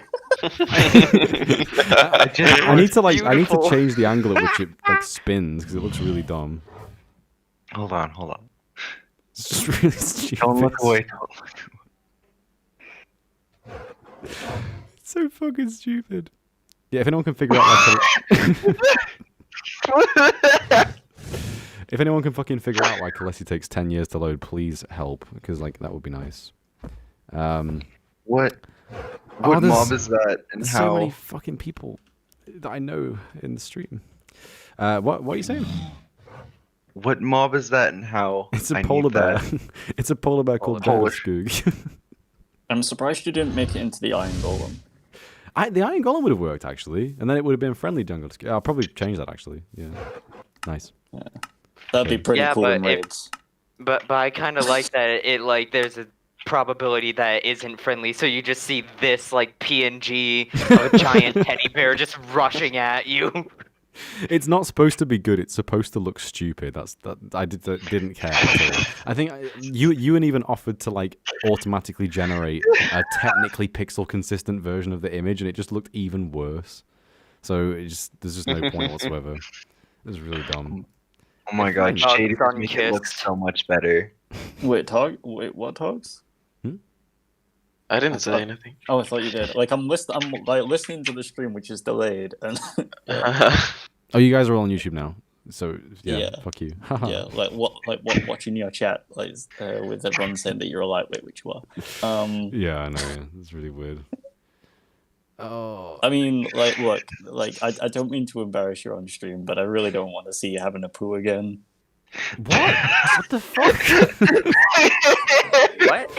Speaker 1: I need to
Speaker 2: beautiful.
Speaker 1: change the angle at which it like spins because it looks really dumb.
Speaker 4: Hold on.
Speaker 1: It's just really stupid.
Speaker 4: Don't look away. Don't look away.
Speaker 1: It's so fucking stupid. Yeah, if anyone can figure out if anyone can fucking figure out why Kalesi takes 10 years to load, please help, because like that would be nice.
Speaker 4: What
Speaker 1: there's-
Speaker 4: mob is that, and
Speaker 1: There's
Speaker 4: how?
Speaker 1: so many fucking people that I know in the stream. What are you saying?
Speaker 4: What mob is that, and how?
Speaker 1: It's a
Speaker 4: I need
Speaker 1: polar bear.
Speaker 4: that.
Speaker 1: It's a polar bear called
Speaker 4: Polish.
Speaker 1: Skoog.
Speaker 6: I'm surprised you didn't make it into the Iron Golem.
Speaker 1: The Iron Golem would have worked actually, and then it would have been friendly jungle. I'll probably change that actually. Yeah, nice.
Speaker 6: That'd be pretty
Speaker 2: Yeah,
Speaker 6: cool
Speaker 2: but
Speaker 6: in raids.
Speaker 2: But I kind of like that it like there's a probability that it isn't friendly, so you just see this like PNG of a giant teddy bear just rushing at you.
Speaker 1: It's not supposed to be good. It's supposed to look stupid. Didn't care at all. I think Ewan even offered to like automatically generate a technically pixel consistent version of the image, and it just looked even worse. So there's just no point whatsoever. It was really dumb.
Speaker 4: Oh my god,
Speaker 2: Oh,
Speaker 4: shaders
Speaker 2: sun
Speaker 4: make it look
Speaker 2: kissed.
Speaker 4: so much better.
Speaker 6: Wait, what Togs?
Speaker 5: I didn't say anything.
Speaker 6: Oh, I thought you did. Like I'm like listening to the stream, which is delayed, and
Speaker 1: Oh, you guys are all on YouTube now. So yeah,
Speaker 6: Yeah.
Speaker 1: fuck you.
Speaker 6: yeah, what watching your chat, like with everyone saying that you're a lightweight, which you are.
Speaker 1: Yeah, I know. Yeah. It's really weird. Oh,
Speaker 6: I mean, like, look, like I don't mean to embarrass you on stream, but I really don't want to see you having a poo again.
Speaker 1: what? What the fuck?
Speaker 2: What?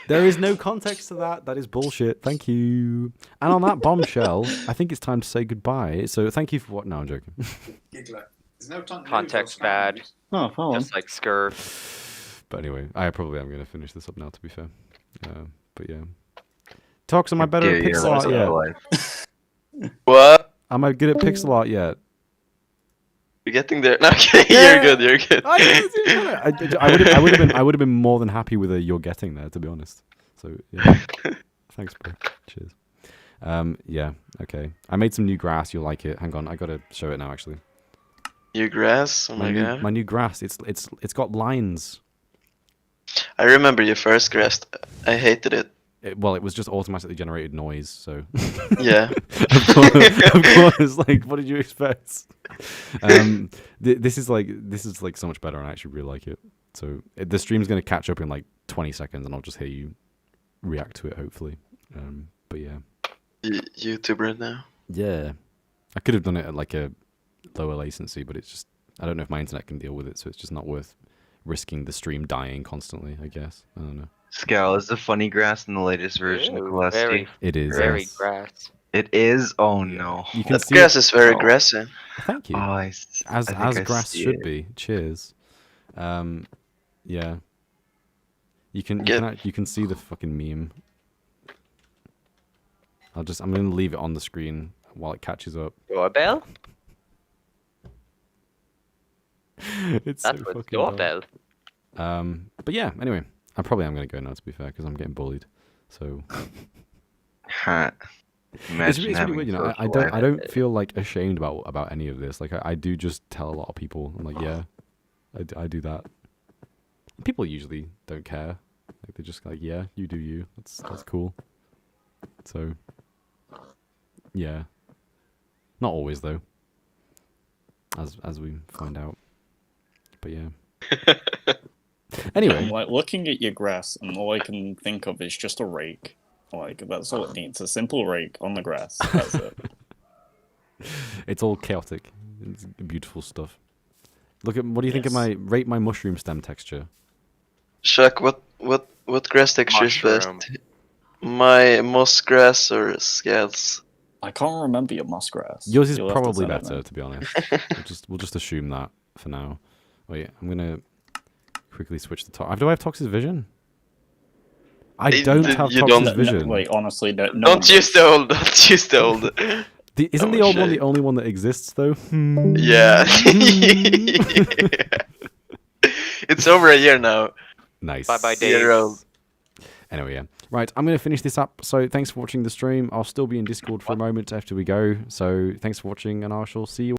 Speaker 1: There is no context to that. That is bullshit. Thank you. And on that bombshell, I think it's time to say goodbye. So thank you for what? No, I'm joking.
Speaker 3: Giggler. There's no time to
Speaker 2: Context
Speaker 3: move or spam
Speaker 2: bad.
Speaker 3: moves.
Speaker 6: Oh, hold on.
Speaker 2: Just like Skur.
Speaker 1: But anyway, I probably am going to finish this up now, to be fair. But yeah. Talks, am I better at
Speaker 4: Yeah,
Speaker 1: pixel art
Speaker 4: that's
Speaker 1: yet?
Speaker 4: life.
Speaker 5: What?
Speaker 1: Am I good at pixel art yet?
Speaker 5: We're getting there. Okay, you're good. You're good.
Speaker 1: I would have been more than happy with a "you're getting there," to be honest. So yeah, thanks, bro. Cheers. Yeah, okay. I made some new grass. You'll like it. Hang on, I gotta show it now. Actually,
Speaker 5: Your grass. Oh my god.
Speaker 1: my new grass. It's got lines.
Speaker 5: I remember your first grass. I hated it.
Speaker 1: Well, it was just automatically generated noise. So
Speaker 5: Yeah.
Speaker 1: of course, like, what did you expect? This is like so much better, and I actually really like it. So the stream's gonna catch up in like 20 seconds, and I'll just hear you react to it, hopefully. But yeah,
Speaker 5: YouTube right now.
Speaker 1: yeah, I could have done it at like a lower latency, but it's just I don't know if my internet can deal with it, so it's just not worth risking the stream dying constantly. I guess I don't know.
Speaker 4: Skal, is the funny grass in the latest version of
Speaker 2: Ooh,
Speaker 4: Kalesti?
Speaker 2: very-
Speaker 1: It is
Speaker 2: Very
Speaker 1: yes.
Speaker 2: grass.
Speaker 4: It is? Oh no.
Speaker 1: You can
Speaker 5: That
Speaker 1: see
Speaker 5: grass
Speaker 1: it.
Speaker 5: is very
Speaker 4: Oh.
Speaker 5: grassy.
Speaker 1: Thank you.
Speaker 4: Oh,
Speaker 1: as
Speaker 4: I think I
Speaker 1: grass
Speaker 4: see
Speaker 1: should
Speaker 4: it.
Speaker 1: be. Cheers. Yeah. You can
Speaker 5: Good.
Speaker 1: you can see the fucking meme. I'm gonna leave it on the screen while it catches up.
Speaker 2: Doorbell?
Speaker 1: It's
Speaker 2: That's
Speaker 1: so
Speaker 2: what
Speaker 1: fucking dumb.
Speaker 2: doorbell.
Speaker 1: But yeah. Anyway, I probably am gonna go now, to be fair, because I'm getting bullied. So
Speaker 4: Ha.
Speaker 1: it's
Speaker 4: Imagine
Speaker 1: really
Speaker 4: having
Speaker 1: weird, you know. I
Speaker 4: social
Speaker 1: don't
Speaker 4: life.
Speaker 1: feel like ashamed about any of this. Like I do just tell a lot of people. I'm like, yeah, I do that. People usually don't care. Like they're just like, yeah, you do you. That's cool. So yeah, not always though. As we find out. But yeah. Anyway,
Speaker 6: I'm like looking at your grass, and all I can think of is just a rake. Like that's all it needs—a simple rake on the grass. That's it.
Speaker 1: it's all chaotic. It's beautiful stuff. Look at what do you think of rate my mushroom stem texture?
Speaker 5: Chuck, what grass texture is
Speaker 2: Mushroom.
Speaker 5: best? My moss grass or Skal's?
Speaker 6: I can't remember your moss grass.
Speaker 1: Yours is
Speaker 6: You'll have to
Speaker 1: probably
Speaker 6: send it
Speaker 1: better,
Speaker 6: then.
Speaker 1: to be honest. we'll just assume that for now. Wait, I'm gonna quickly switch the top. Do I have Tox's vision? I
Speaker 5: You
Speaker 1: don't have
Speaker 5: don't-
Speaker 1: Tox's
Speaker 6: No,
Speaker 1: vision.
Speaker 6: wait, honestly, no.
Speaker 5: Don't use the old. Don't use the old.
Speaker 1: Isn't
Speaker 5: Oh,
Speaker 1: the old one
Speaker 5: shit.
Speaker 1: the only one that exists though?
Speaker 5: Yeah. It's over a year now.
Speaker 1: Nice.
Speaker 2: Bye-bye, Dave.
Speaker 5: Year old.
Speaker 1: Anyway, yeah. Right, I'm going to finish this up. So thanks for watching the stream. I'll still be in Discord for a moment after we go. So thanks for watching, and I shall see you